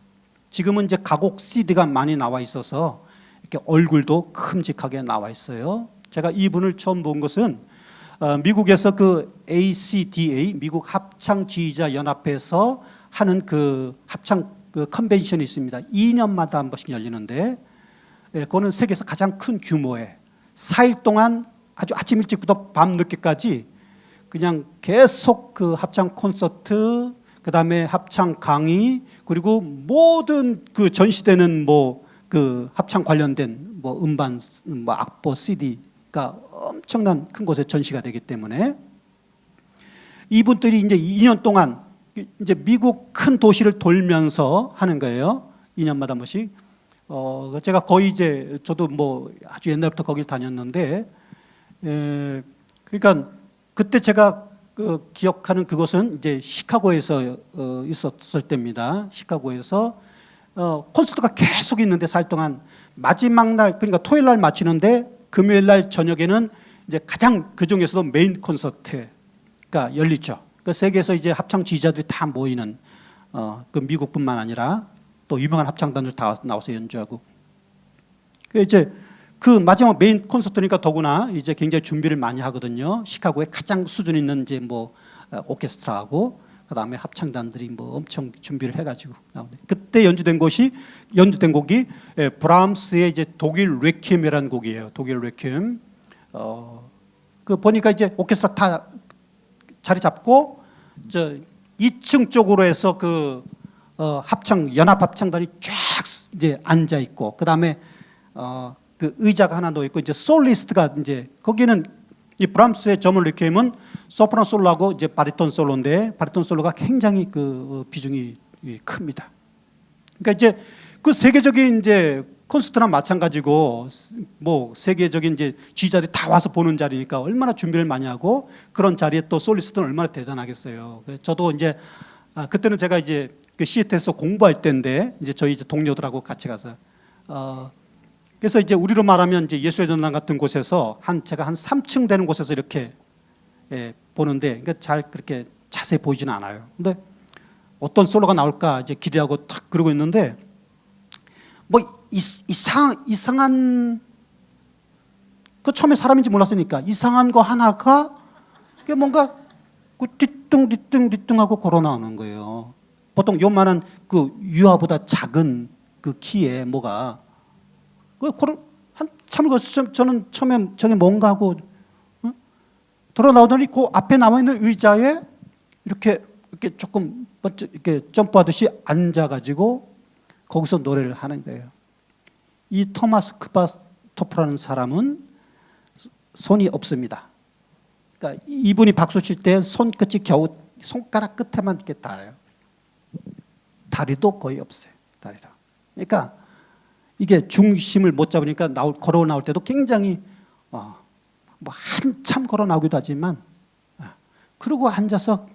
[SPEAKER 1] 지금은 이제 가곡 CD가 많이 나와 있어서 이렇게 얼굴도 큼직하게 나와 있어요. 제가 이분을 처음 본 것은 미국에서 그 ACDA, 미국 합창 지휘자 연합회에서 하는 그 합창 그 컨벤션이 있습니다. 2년마다 한 번씩 열리는데, 그거는 세계에서 가장 큰 규모의 4일 동안 아주 아침 일찍부터 밤 늦게까지 그냥 계속 그 합창 콘서트, 그 다음에 합창 강의, 그리고 모든 그 전시되는 뭐 그 합창 관련된 뭐 음반, 뭐 악보, CD가 엄청난 큰 곳에 전시가 되기 때문에 이분들이 이제 2년 동안 이제 미국 큰 도시를 돌면서 하는 거예요. 2년마다 한 번씩. 제가 거의 이제 저도 뭐 아주 옛날부터 거길 다녔는데, 그러니까 그때 제가 기억하는 그것은 이제 시카고에서 있었을 때입니다. 시카고에서 콘서트가 계속 있는데 4일 동안 마지막 날, 그러니까 토요일 날 마치는데 금요일 날 저녁에는 이제 가장 그 중에서도 메인 콘서트가 열리죠. 그 세계에서 이제 합창 지휘자들이 다 모이는 그 미국뿐만 아니라 또 유명한 합창단들 다 나와서 연주하고. 이제 그 마지막 메인 콘서트니까 더구나 이제 굉장히 준비를 많이 하거든요. 시카고에 가장 수준 있는 이제 뭐 오케스트라하고 그다음에 합창단들이 뭐 엄청 준비를 해가지고 나오는데, 그때 연주된 곡이 브람스의 이제 독일 레퀴엠이라는 곡이에요. 독일 레퀴엠. 그 보니까 이제 오케스트라 다 자리 잡고 저 2층 쪽으로 해서 그 연합 합창단이 쫙 이제 앉아 있고, 그다음에 그 의자가 하나 놓여 있고, 이제 솔리스트가 이제 거기는 이 브람스의 저먼 리퀴엠은 소프라노 솔로하고 이제 바리톤 솔로인데, 바리톤 솔로가 굉장히 그 비중이 큽니다. 그러니까 이제 그 세계적인 이제 콘서트나 마찬가지고 뭐 세계적인 이제 지휘자들이 다 와서 보는 자리니까 얼마나 준비를 많이 하고, 그런 자리에 또 솔리스트는 얼마나 대단하겠어요. 저도 이제 그때는 제가 이제 그 시애틀에서 공부할 때인데, 이제 저희 이제 동료들하고 같이 가서 그래서 이제 우리로 말하면 이제 예술의 전당 같은 곳에서 제가 한 3층 되는 곳에서 이렇게 보는데, 그러니까 잘 그렇게 자세히 보이지는 않아요. 근데 어떤 솔로가 나올까 이제 기대하고 탁 그러고 있는데, 뭐 이상한 그 처음에 사람인지 몰랐으니까 이상한 거 하나가 그게 뭔가 그 뒤뚱하고 걸어 나오는 거예요. 보통 요만한 그 유화보다 작은 그 키에 뭐가 한참을 저는 처음에 저게 뭔가 하고 돌아 나오더니 그 앞에 남아 있는 의자에 이렇게 조금 이렇게 점프하듯이 앉아가지고 거기서 노래를 하는 거예요. 이 토마스 크바스토프라는 사람은 손이 없습니다. 그러니까 이분이 박수 칠 때 손끝이 겨우 손가락 끝에만 이렇게 닿아요. 다리도 거의 없어요. 다리도. 그러니까 이게 중심을 못 잡으니까 걸어 나올 때도 굉장히 뭐 한참 걸어 나오기도 하지만, 그러고 앉아서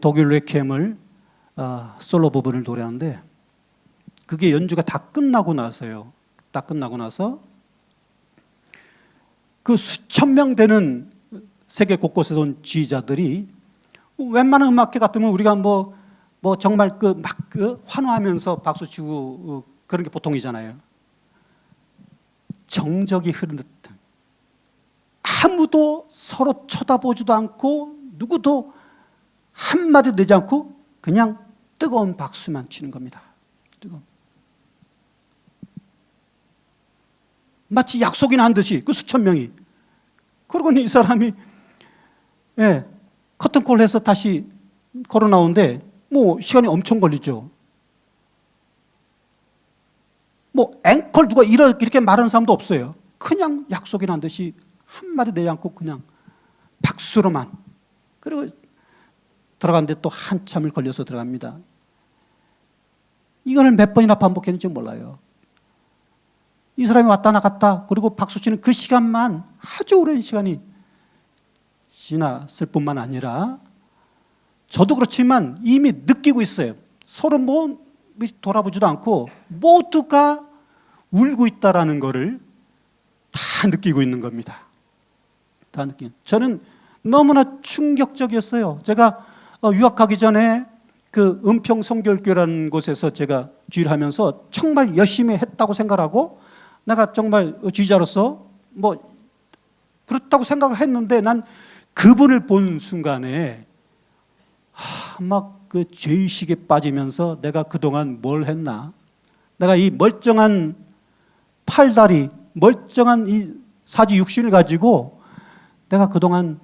[SPEAKER 1] 독일 레퀴엠을 솔로 부분을 노래하는데, 그게 연주가 다 끝나고 나서요. 다 끝나고 나서 그 수천 명 되는 세계 곳곳에서 온 지휘자들이, 웬만한 음악회 같으면 우리가 뭐 정말 막 환호하면서 박수 치고 그런 게 보통이잖아요. 정적이 흐르는 듯한, 아무도 서로 쳐다보지도 않고 누구도 한마디 내지 않고 그냥 뜨거운 박수만 치는 겁니다. 마치 약속이나 한 듯이 그 수천 명이. 그러고는 이 사람이 커튼콜 해서 다시 걸어 나오는데 뭐 시간이 엄청 걸리죠. 뭐 앵콜 누가 이렇게 말하는 사람도 없어요. 그냥 약속이나 한 듯이 한마디 내지 않고 그냥 박수로만. 그리고 들어갔는데 또 한참을 걸려서 들어갑니다. 이걸 몇 번이나 반복했는지 몰라요. 이 사람이 왔다 나갔다 그리고 박수 치는 그 시간만 아주 오랜 시간이 지났을 뿐만 아니라, 저도 그렇지만 이미 느끼고 있어요. 서로 뭐 돌아보지도 않고 모두가 울고 있다라는 것을 다 느끼고 있는 겁니다. 다 느끼는. 저는 너무나 충격적이었어요. 제가 유학하기 전에 그 은평 성결교회라는 곳에서 제가 지휘를 하면서 정말 열심히 했다고 생각하고, 내가 정말 지휘자로서 뭐 그렇다고 생각을 했는데, 난 그분을 본 순간에 막 그 죄의식에 빠지면서 내가 그동안 뭘 했나, 내가 이 멀쩡한 팔다리, 멀쩡한 이 사지 육신을 가지고 내가 그동안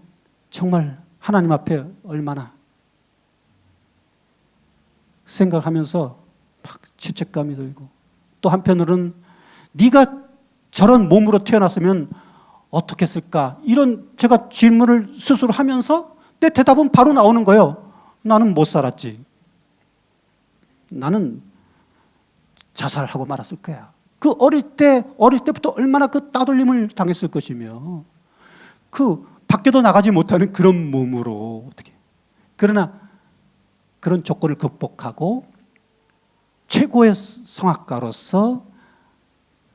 [SPEAKER 1] 정말 하나님 앞에 얼마나 생각하면서 막 죄책감이 들고, 또 한편으로는 네가 저런 몸으로 태어났으면 어떻게 했을까, 이런 제가 질문을 스스로 하면서 내 대답은 바로 나오는 거예요. 나는 못 살았지. 나는 자살하고 말았을 거야. 어릴 때부터 얼마나 그 따돌림을 당했을 것이며, 그 밖에도 나가지 못하는 그런 몸으로 어떻게. 그러나 그런 조건을 극복하고 최고의 성악가로서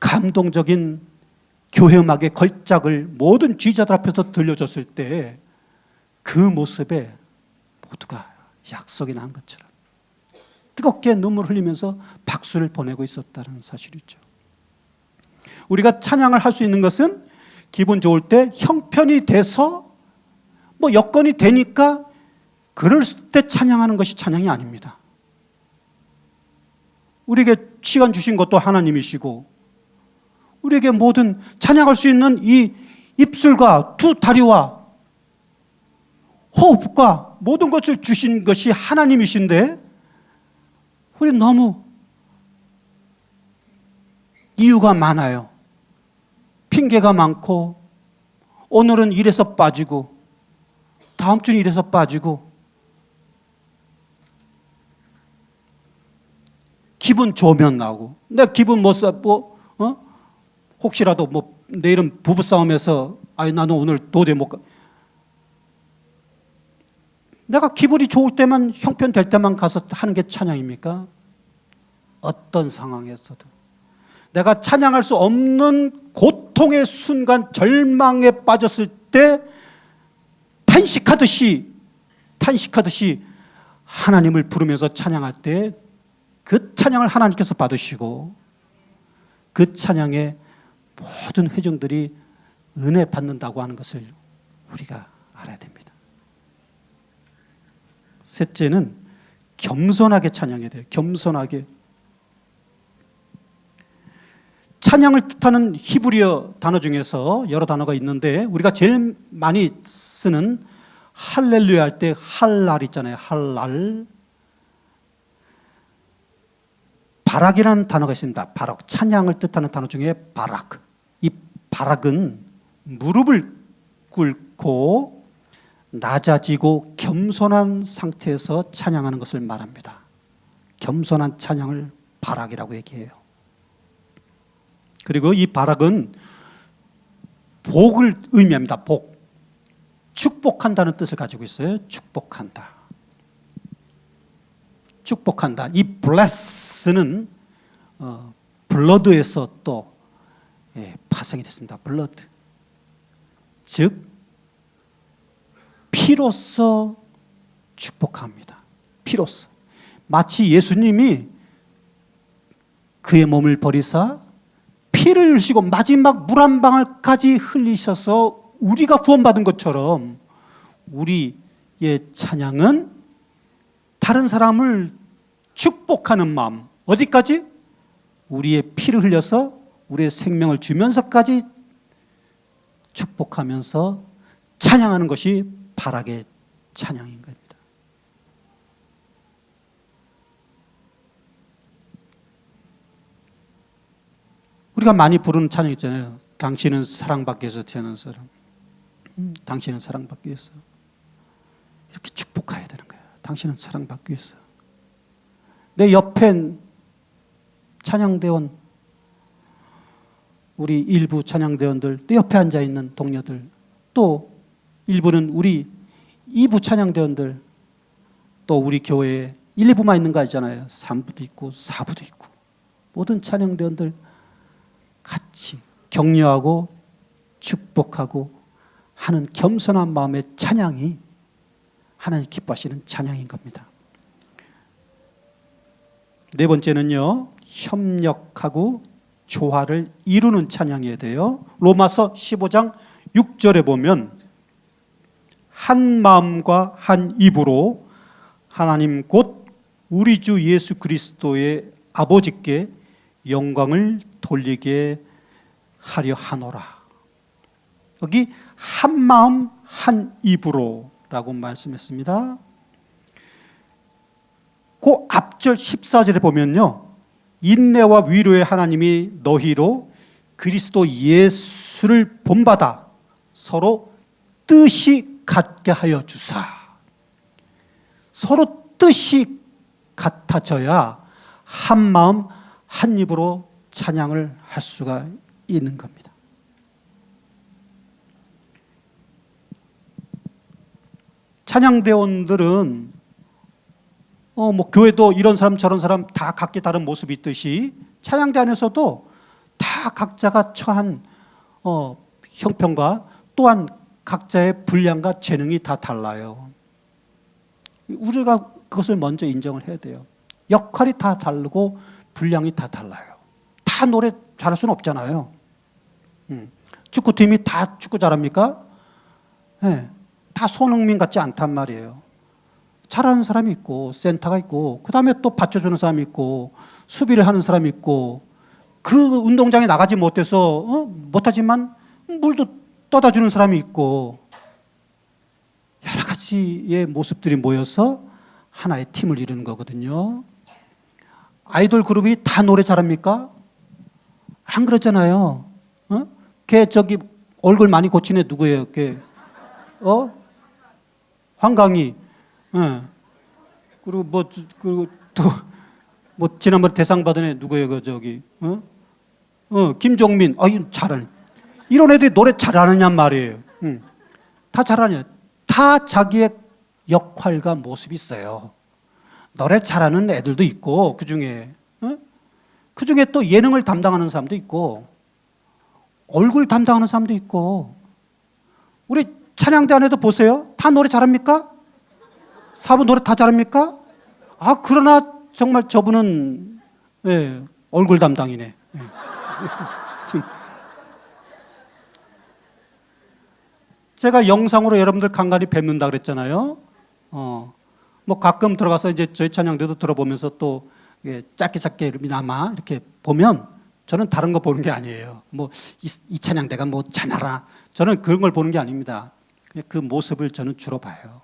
[SPEAKER 1] 감동적인 교회 음악의 걸작을 모든 지휘자들 앞에서 들려줬을 때 그 모습에 모두가 약속이 난 것처럼 뜨겁게 눈물 흘리면서 박수를 보내고 있었다는 사실이죠. 우리가 찬양을 할 수 있는 것은 기분 좋을 때 형편이 돼서 뭐 여건이 되니까 그럴 때 찬양하는 것이 찬양이 아닙니다. 우리에게 시간 주신 것도 하나님이시고 우리에게 모든 찬양할 수 있는 이 입술과 두 다리와 호흡과 모든 것을 주신 것이 하나님이신데 우리 너무 이유가 많아요. 핑계가 많고 오늘은 이래서 빠지고 다음 주는 이래서 빠지고 기분 좋으면 나오고 내가 기분 못 써, 혹시라도 내일은 부부싸움에서 나는 오늘 도저히 못 가. 내가 기분이 좋을 때만 형편될 때만 가서 하는 게 찬양입니까? 어떤 상황에서도 내가 찬양할 수 없는 고통의 순간 절망에 빠졌을 때 탄식하듯이 하나님을 부르면서 찬양할 때 그 찬양을 하나님께서 받으시고 그 찬양에 모든 회중들이 은혜 받는다고 하는 것을 우리가 알아야 됩니다. 셋째는 겸손하게 찬양해야 돼요. 겸손하게. 찬양을 뜻하는 히브리어 단어 중에서 여러 단어가 있는데 우리가 제일 많이 쓰는 할렐루야 할 때 할랄 있잖아요. 할랄. 바락이라는 단어가 있습니다. 바락. 찬양을 뜻하는 단어 중에 바락. 이 바락은 무릎을 꿇고 낮아지고 겸손한 상태에서 찬양하는 것을 말합니다. 겸손한 찬양을 바락이라고 얘기해요. 그리고 이 바락은 복을 의미합니다. 복. 축복한다는 뜻을 가지고 있어요. 축복한다. 축복한다. 이 bless는 블러드에서 또 파생이 됐습니다. 블러드. 즉 피로써 축복합니다. 피로써. 마치 예수님이 그의 몸을 버리사 피를 흘리시고 마지막 물 한 방울까지 흘리셔서 우리가 구원받은 것처럼 우리의 찬양은 다른 사람을 축복하는 마음. 어디까지? 우리의 피를 흘려서 우리의 생명을 주면서까지 축복하면서 찬양하는 것이 바락의 찬양인 겁니다. 우리가 많이 부르는 찬양 있잖아요. 당신은 사랑받기 위해서 태어난 사람. 당신은 사랑받기 위해서. 이렇게 축복해야 되는 거예요. 당신은 사랑받기 위해서. 내 옆엔 찬양대원, 우리 일부 찬양대원들, 내 옆에 앉아있는 동료들, 또 일부는 우리 2부 찬양대원들, 또 우리 교회에 1, 2부만 있는 거 아니잖아요. 3부도 있고 4부도 있고 모든 찬양대원들 같이 격려하고 축복하고 하는 겸손한 마음의 찬양이 하나님 기뻐하시는 찬양인 겁니다. 네 번째는요, 협력하고 조화를 이루는 찬양이어야 돼요. 로마서 15장 6절에 보면 한 마음과 한 입으로 하나님 곧 우리 주 예수 그리스도의 아버지께 영광을 돌리게 하려 하노라. 여기 한 마음 한 입으로 라고 말씀했습니다. 그 앞절 14절에 보면요, 인내와 위로의 하나님이 너희로 그리스도 예수를 본받아 서로 뜻이 같게 하여 주사. 서로 뜻이 같아져야 한 마음 한 입으로 찬양을 할 수가 있는 겁니다. 찬양대원들은 뭐 교회도 이런 사람 저런 사람 다 각기 다른 모습이 있듯이 찬양대 안에서도 다 각자가 처한 형편과 또한 각자의 분량과 재능이 다 달라요. 우리가 그것을 먼저 인정을 해야 돼요. 역할이 다 다르고 분량이 다 달라요. 다 노래 잘할 수는 없잖아요. 축구팀이 다 축구 잘합니까? 네, 다 손흥민 같지 않단 말이에요. 잘하는 사람이 있고 센터가 있고 그 다음에 또 받쳐주는 사람이 있고 수비를 하는 사람이 있고 그 운동장에 나가지 못해서 못하지만 물도 떠다 주는 사람이 있고 여러 가지의 모습들이 모여서 하나의 팀을 이루는 거거든요. 아이돌 그룹이 다 노래 잘합니까? 안 그러잖아요. 걔 저기 얼굴 많이 고친 애 누구예요? 걔 황강희. 그리고 또 지난번 대상 받은 애 누구예요? 그 저기 김종민. 잘하네. 이런 애들이 노래 잘하느냔 말이에요. 다 잘하냐? 다 자기의 역할과 모습이 있어요. 노래 잘하는 애들도 있고 그 중에 또 예능을 담당하는 사람도 있고 얼굴 담당하는 사람도 있고 우리 찬양대 안에도 보세요. 다 노래 잘합니까? 사부 노래 다 잘합니까? 그러나 정말 저분은 얼굴 담당이네. 제가 영상으로 여러분들 간간히 뵙는다 그랬잖아요. 뭐 가끔 들어가서 이제 저희 찬양대도 들어보면서 또 짧게 이렇게 보면 저는 다른 거 보는 게 아니에요. 뭐 이 찬양대가 뭐 잘하라. 저는 그런 걸 보는 게 아닙니다. 그냥 그 모습을 저는 주로 봐요.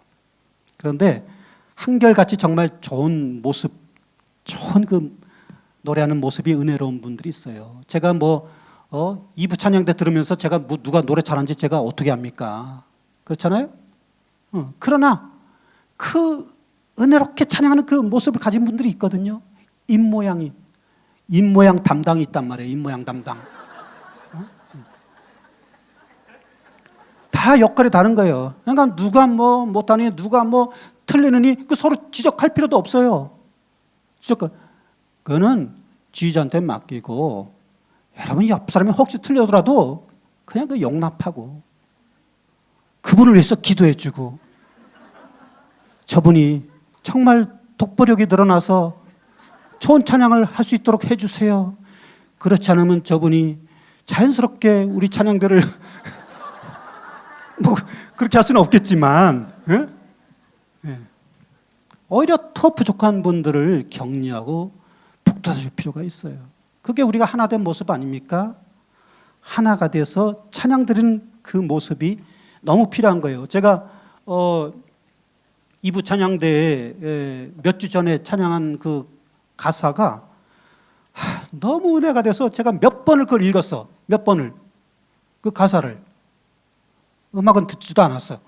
[SPEAKER 1] 그런데 한결같이 정말 좋은 모습, 좋은 그 노래하는 모습이 은혜로운 분들이 있어요. 제가 뭐 2부 찬양대 들으면서 제가 누가 노래 잘하는지 제가 어떻게 압니까? 그렇잖아요? 그러나 그 은혜롭게 찬양하는 그 모습을 가진 분들이 있거든요. 입모양 담당이 있단 말이에요. 입모양 담당. 다 역할이 다른 거예요. 그러니까 누가 뭐 못하니 누가 뭐 틀리느니 그 서로 지적할 필요도 없어요. 그거는 지휘자한테 맡기고 여러분 옆 사람이 혹시 틀려더라도 그냥 그 용납하고 그분을 위해서 기도해주고 저분이 정말 독보력이 늘어나서 좋은 찬양을 할 수 있도록 해주세요. 그렇지 않으면 저분이 자연스럽게 우리 찬양들을 뭐 그렇게 할 수는 없겠지만 오히려 더 부족한 분들을 격려하고 북돋아줄 필요가 있어요. 그게 우리가 하나 된 모습 아닙니까? 하나가 돼서 찬양 드리는 그 모습이 너무 필요한 거예요. 제가 2부 찬양대에 몇 주 전에 찬양한 그 가사가 너무 은혜가 돼서 제가 몇 번을 그걸 읽었어. 몇 번을. 그 가사를. 음악은 듣지도 않았어.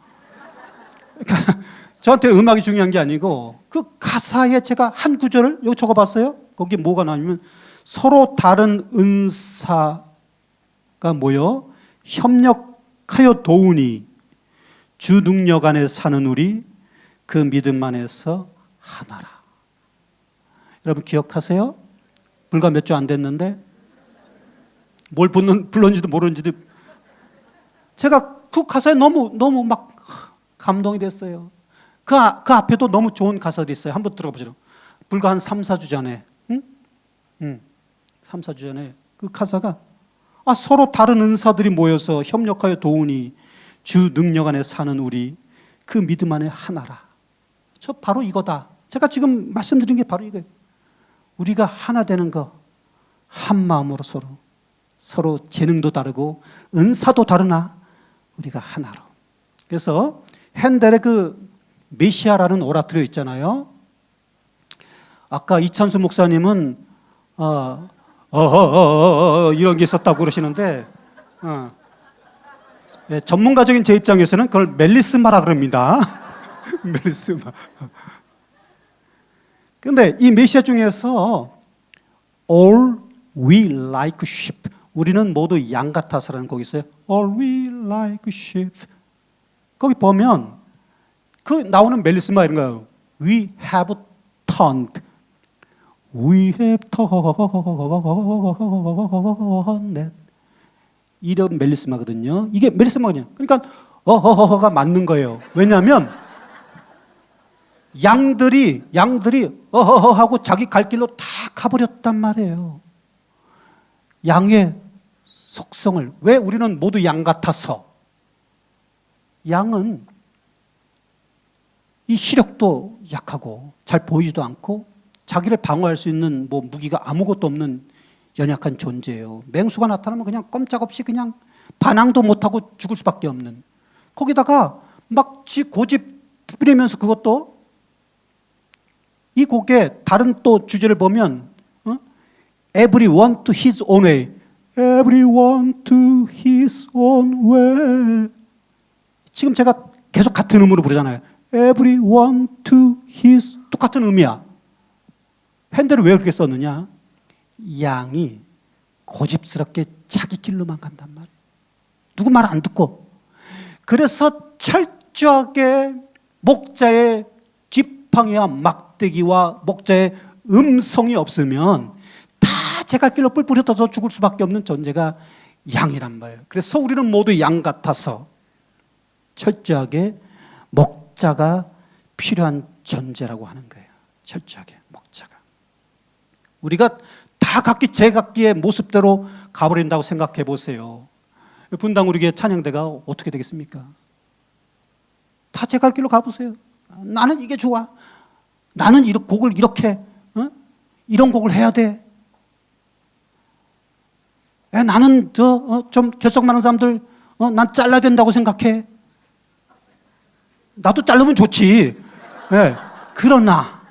[SPEAKER 1] 그러니까 저한테 음악이 중요한 게 아니고 그 가사에 제가 한 구절을 여기 적어봤어요. 거기 뭐가 나오냐면 서로 다른 은사가 모여 협력하여 도우니 주 능력 안에 사는 우리 그 믿음 안에서 하나라. 여러분 기억하세요? 불과 몇 주 안 됐는데 뭘 불렀는지도 모르는지도 제가 그 가사에 너무 막 감동이 됐어요. 그 앞에도 너무 좋은 가사들이 있어요. 한번 들어보시죠. 불과 한 3, 4주 전에 3, 4주 전에 그 가사가 서로 다른 은사들이 모여서 협력하여 도우니 주 능력 안에 사는 우리 그 믿음 안에 하나라. 저 바로 이거다. 제가 지금 말씀드린 게 바로 이거예요. 우리가 하나 되는 거, 한 마음으로 서로 재능도 다르고 은사도 다르나 우리가 하나로. 그래서 핸델의 그 메시아라는 오라토리오 있잖아요. 아까 이찬수 목사님은 이런 게 있었다고 그러시는데 전문가적인 제 입장에서는 그걸 멜리스마라 그럽니다. 멜리스마. 그런데 이 메시아 중에서 All we like sheep, 우리는 모두 양 같아서라는 곡이 있어요. All we like sheep. 거기 보면 그 나오는 멜리스마 이런 거예요. We have turned. We have turned. 이런 멜리스마거든요. 이게 멜리스마거든요. 그러니까 어허허허가 맞는 거예요. 왜냐하면 양들이 어허허 하고 자기 갈 길로 다 가버렸단 말이에요. 양의 속성을, 왜 우리는 모두 양 같아서? 양은 이 시력도 약하고 잘 보이지도 않고 자기를 방어할 수 있는 뭐 무기가 아무것도 없는 연약한 존재예요. 맹수가 나타나면 그냥 꼼짝없이 그냥 반항도 못하고 죽을 수밖에 없는, 거기다가 막 지 고집 부리면서, 그것도 이 곡의 다른 또 주제를 보면 Everyone to his own way. Everyone to his own way. 지금 제가 계속 같은 음으로 부르잖아요. Everyone to his, 똑같은 음이야. 핸델을 왜 그렇게 썼느냐? 양이 고집스럽게 자기 길로만 간단 말이에요. 누구 말 안 듣고. 그래서 철저하게 목자의 지팡이와 막대기와 목자의 음성이 없으면 다 제 갈 길로 뿔뿔이 흩어져 죽을 수밖에 없는 존재가 양이란 말이에요. 그래서 우리는 모두 양 같아서 철저하게 목자가 필요한 존재라고 하는 거예요. 철저하게 목자가. 우리가 다 각기 제각기의 모습대로 가버린다고 생각해 보세요. 분당 우리 교회 찬양대가 어떻게 되겠습니까? 다 제 갈 길로 가보세요. 나는 이게 좋아. 나는 이 곡을 이렇게, 이런 곡을 해야 돼. 나는 좀 결석 많은 사람들, 난 잘라야 된다고 생각해. 나도 자르면 좋지. 네. 그러나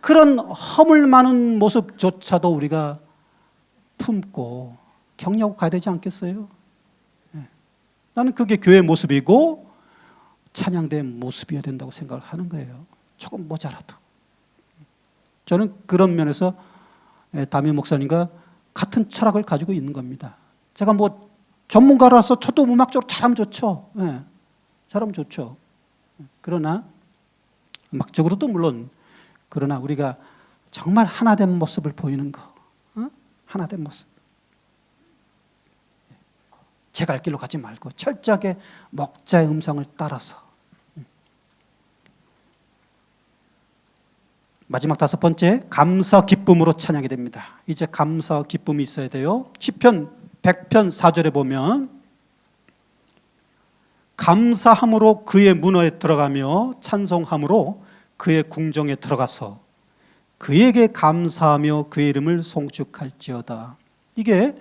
[SPEAKER 1] 그런 허물 많은 모습조차도 우리가 품고 격려하고 가야 되지 않겠어요? 네. 나는 그게 교회의 모습이고 찬양대의 모습이어야 된다고 생각을 하는 거예요. 조금 모자라도. 저는 그런 면에서 담임 목사님과 같은 철학을 가지고 있는 겁니다. 제가 뭐 전문가라서 저도 음악적으로 잘하면 좋죠. 네. 잘하면 좋죠. 그러나 음악적으로도 물론, 그러나 우리가 정말 하나된 모습을 보이는 거, 하나된 모습. 제 갈 길로 가지 말고 철저하게 목자의 음성을 따라서. 마지막 5번째, 감사 기쁨으로 찬양이 됩니다. 이제 감사 기쁨이 있어야 돼요. 시편 100편 4절에 보면 감사함으로 그의 문화에 들어가며 찬송함으로 그의 궁정에 들어가서 그에게 감사하며 그의 이름을 송축할지어다. 이게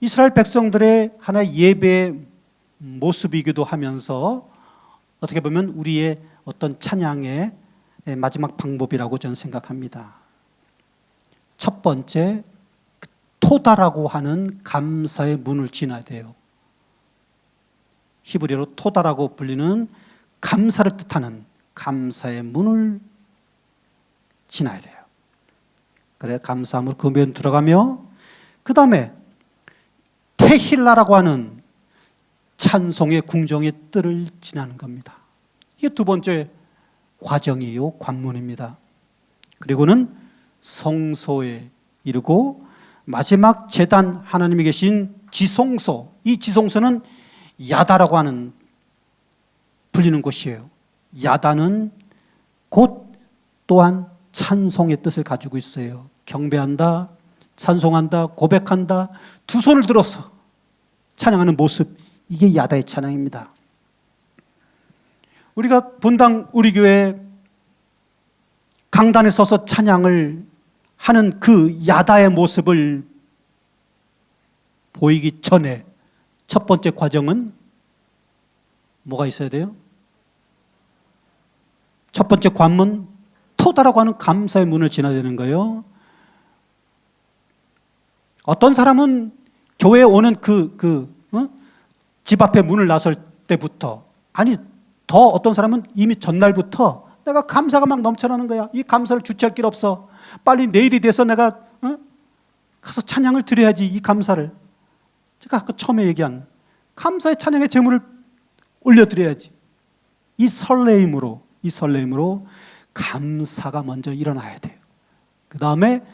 [SPEAKER 1] 이스라엘 백성들의 하나의 예배의 모습이기도 하면서 어떻게 보면 우리의 어떤 찬양의 마지막 방법이라고 저는 생각합니다. 첫 번째, 토다라고 하는 감사의 문을 지나야 돼요. 히브리어로 토다라고 불리는 감사를 뜻하는 감사의 문을 지나야 돼요. 그래 감사함으로 그 문 들어가며, 그 다음에 테힐라라고 하는 찬송의 궁정의 뜰을 지나는 겁니다. 이게 두 번째 과정이요, 관문입니다. 그리고는 성소에 이르고 마지막 제단, 하나님이 계신 지성소, 이 지성소는 야다라고 하는 불리는 곳이에요. 야다는 곧 또한 찬송의 뜻을 가지고 있어요. 경배한다, 찬송한다, 고백한다, 두 손을 들어서 찬양하는 모습, 이게 야다의 찬양입니다. 우리가 분당 우리 교회 강단에 서서 찬양을 하는 그 야다의 모습을 보이기 전에 첫 번째 과정은 뭐가 있어야 돼요? 첫 번째 관문, 토다라고 하는 감사의 문을 지나야 되는 거예요. 어떤 사람은 교회에 오는 집 앞에 문을 나설 때부터, 아니 더 어떤 사람은 이미 전날부터 내가 감사가 막 넘쳐나는 거야. 이 감사를 주체할 길 없어. 빨리 내일이 돼서 내가 가서 찬양을 드려야지. 이 감사를, 제가 아까 처음에 얘기한 감사의 찬양의 제물을 올려드려야지. 이 설레임으로 감사가 먼저 일어나야 돼요. 그 다음에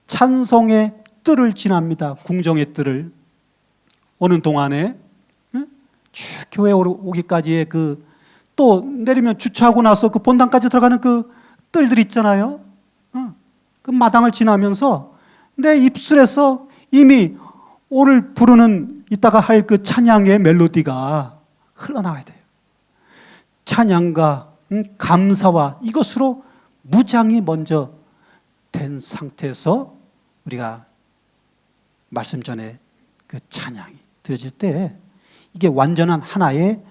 [SPEAKER 1] 찬송의 뜰을 지납니다. 궁정의 뜰을. 오는 동안에 쭉 교회 오기까지의 또 내리면 주차하고 나서 그 본당까지 들어가는 그 뜰들 있잖아요. 그 마당을 지나면서 내 입술에서 이미 오늘 부르는 이따가 할 그 찬양의 멜로디가 흘러나와야 돼요. 찬양과 감사와 이것으로 무장이 먼저 된 상태에서 우리가 말씀 전에 그 찬양이 드려질 때 이게 완전한 하나의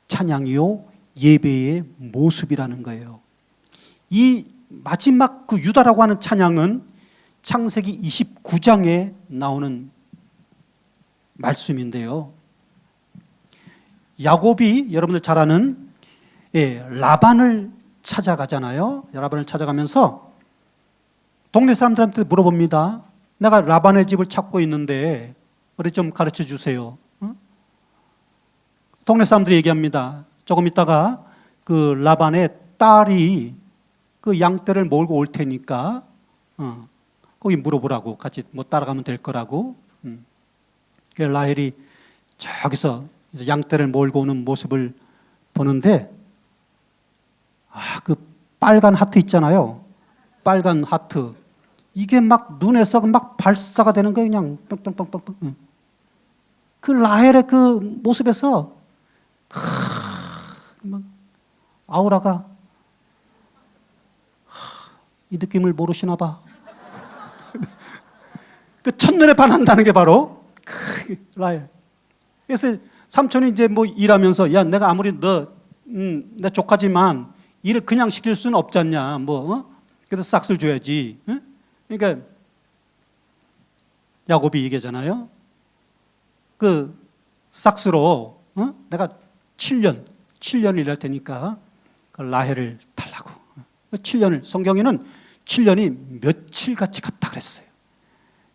[SPEAKER 1] 찬양이요 예배의 모습이라는 거예요. 이 마지막 그 유다라고 하는 찬양은 창세기 29장에 나오는 말씀인데요. 야곱이 여러분들 잘 아는 라반을 찾아가잖아요. 라반을 찾아가면서 동네 사람들한테 물어봅니다. 내가 라반의 집을 찾고 있는데 우리 좀 가르쳐 주세요. 동네 사람들이 얘기합니다. 조금 있다가 그 라반의 딸이 그 양떼를 몰고 올 테니까 거기 물어보라고, 같이 뭐 따라가면 될 거라고. 그래서 라헬이 저기서 양떼를 몰고 오는 모습을 보는데 그 빨간 하트 있잖아요. 빨간 하트. 이게 막 눈에서 막 발사가 되는 거예요. 그냥 뿅뿅뿅뿅. 그 라헬의 그 모습에서 막 아우라가 이 느낌을 모르시나 봐. 그 첫눈에 반한다는 게 바로 라헬. 그래서 삼촌이 이제 뭐 일하면서 야 내가 아무리 내 조카지만 일을 그냥 시킬 수는 없지 않냐. 그래도 싹쓸 줘야지. 그러니까 야곱이 얘기하잖아요. 그 싹스로 내가 7년 일할 테니까 그 라헬을 달라고. 7년을 성경에는 7년이 며칠같이 갔다 그랬어요.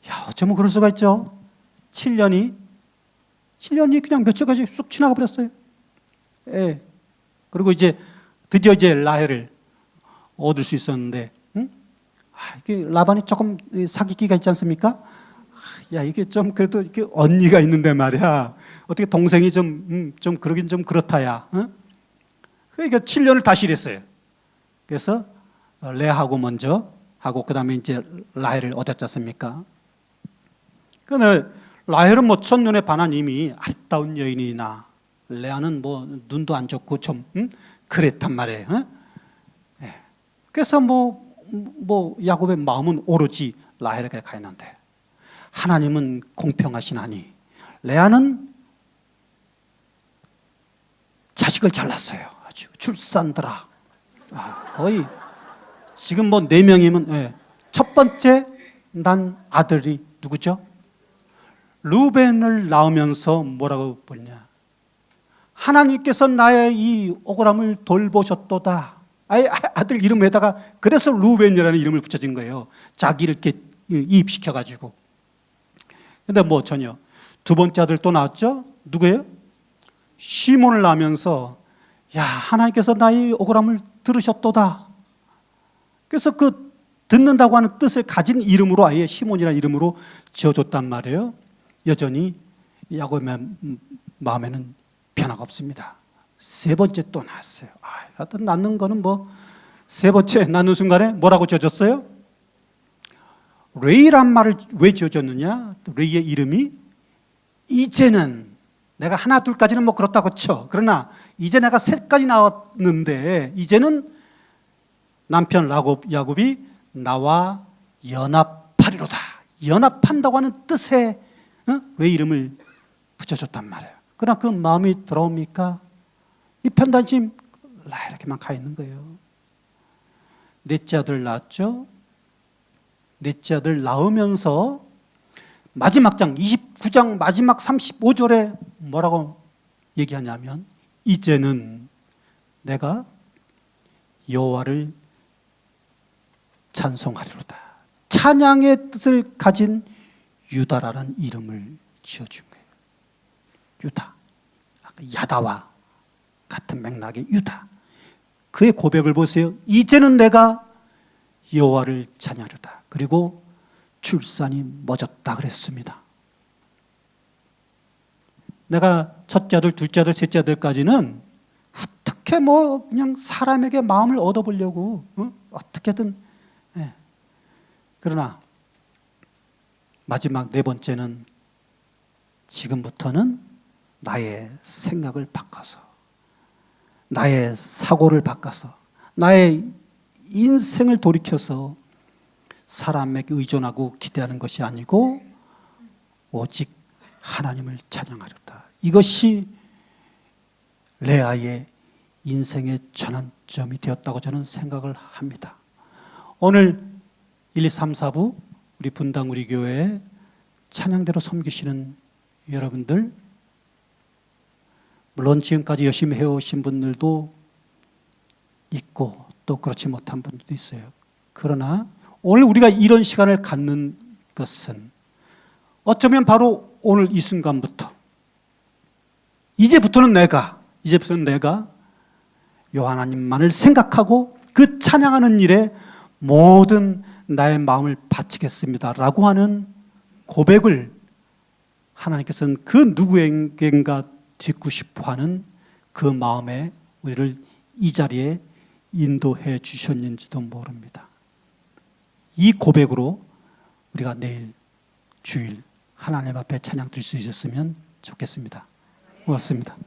[SPEAKER 1] 야 어쩌면 그럴 수가 있죠. 7년이 그냥 며칠까지 쑥 지나가 버렸어요. 예. 그리고 이제 드디어 이제 라헬을 얻을 수 있었는데, 이게 라반이 조금 사기기가 있지 않습니까? 야 이게 좀 그래도 이렇게 언니가 있는데 말이야. 어떻게 동생이 좀 그러긴 좀 그렇다야. 그러니까 7년을 다시 일했어요. 그래서 레아하고 먼저 하고 그 다음에 이제 라헬을 얻었지 않습니까? 근데 라헬은 뭐 첫눈에 반한 이미 아름다운 여인이나 레아는 뭐 눈도 안 좋고 좀 그랬단 말이에요. 그래서 뭐 야곱의 마음은 오로지 라헬에게 가 있는데 하나님은 공평하시나니 레아는 자식을 잘났어요. 아주 출산들아. 거의 지금 뭐 4명이면 첫 번째 난 아들이 누구죠? 루벤을 낳으면서 뭐라고 보냐? 하나님께서 나의 이 억울함을 돌보셨도다. 아들 이름에다가 그래서 루벤이라는 이름을 붙여진 거예요. 자기를 이렇게 이입시켜가지고. 근데 뭐 전혀. 두 번째 아들 또 낳았죠? 누구예요? 시몬을 낳으면서 야 하나님께서 나의 억울함을 들으셨도다. 그래서 그 듣는다고 하는 뜻을 가진 이름으로 아예 시몬이라는 이름으로 지어줬단 말이에요. 여전히 야곱의 마음에는 변화가 없습니다. 세 번째 또 낳았어요. 하여튼 낳는 거는 뭐 세 번째 낳는 순간에 뭐라고 지어줬어요? 레이란 말을 왜 지어줬느냐? 레이의 이름이 이제는 내가 하나 둘까지는 뭐 그렇다고 쳐. 그러나 이제 내가 셋까지 나왔는데 이제는 남편 야곱이 나와 연합하리로다. 연합한다고 하는 뜻의 왜 이름을 붙여줬단 말이에요. 그러나 그 마음이 들어옵니까? 이 편단심 이렇게만 가 있는 거예요. 넷째 아들 낳았죠. 넷째 아들 낳으면서 마지막 장 29장 마지막 35절에 뭐라고 얘기하냐면 이제는 내가 여호와를 찬송하리로다. 찬양의 뜻을 가진 유다라는 이름을 지어준 거예요. 유다. 야다와 같은 맥락의 유다. 그의 고백을 보세요. 이제는 내가 여호와를 찬양하리다. 그리고 출산이 멎었다 그랬습니다. 내가 첫째 아들, 둘째 아들, 셋째 아들까지는 어떻게 그냥 사람에게 마음을 얻어보려고 어떻게든. 그러나 마지막 네 번째는 지금부터는 나의 생각을 바꿔서, 나의 사고를 바꿔서, 나의 인생을 돌이켜서 사람에게 의존하고 기대하는 것이 아니고 오직 하나님을 찬양하렸다. 이것이 레아의 인생의 전환점이 되었다고 저는 생각을 합니다. 오늘 1, 2, 3, 4부 우리 분당 우리 교회에 찬양대로 섬기시는 여러분들, 물론 지금까지 열심히 해오신 분들도 있고 또 그렇지 못한 분들도 있어요. 그러나 오늘 우리가 이런 시간을 갖는 것은 어쩌면 바로 오늘 이 순간부터, 이제부터는 내가 요 하나님만을 생각하고 그 찬양하는 일에 모든 나의 마음을 바치겠습니다 라고 하는 고백을 하나님께서는 그 누구에겐가 듣고 싶어하는 그 마음에 우리를 이 자리에 인도해 주셨는지도 모릅니다. 이 고백으로 우리가 내일 주일 하나님 앞에 찬양 드릴 수 있었으면 좋겠습니다. 고맙습니다.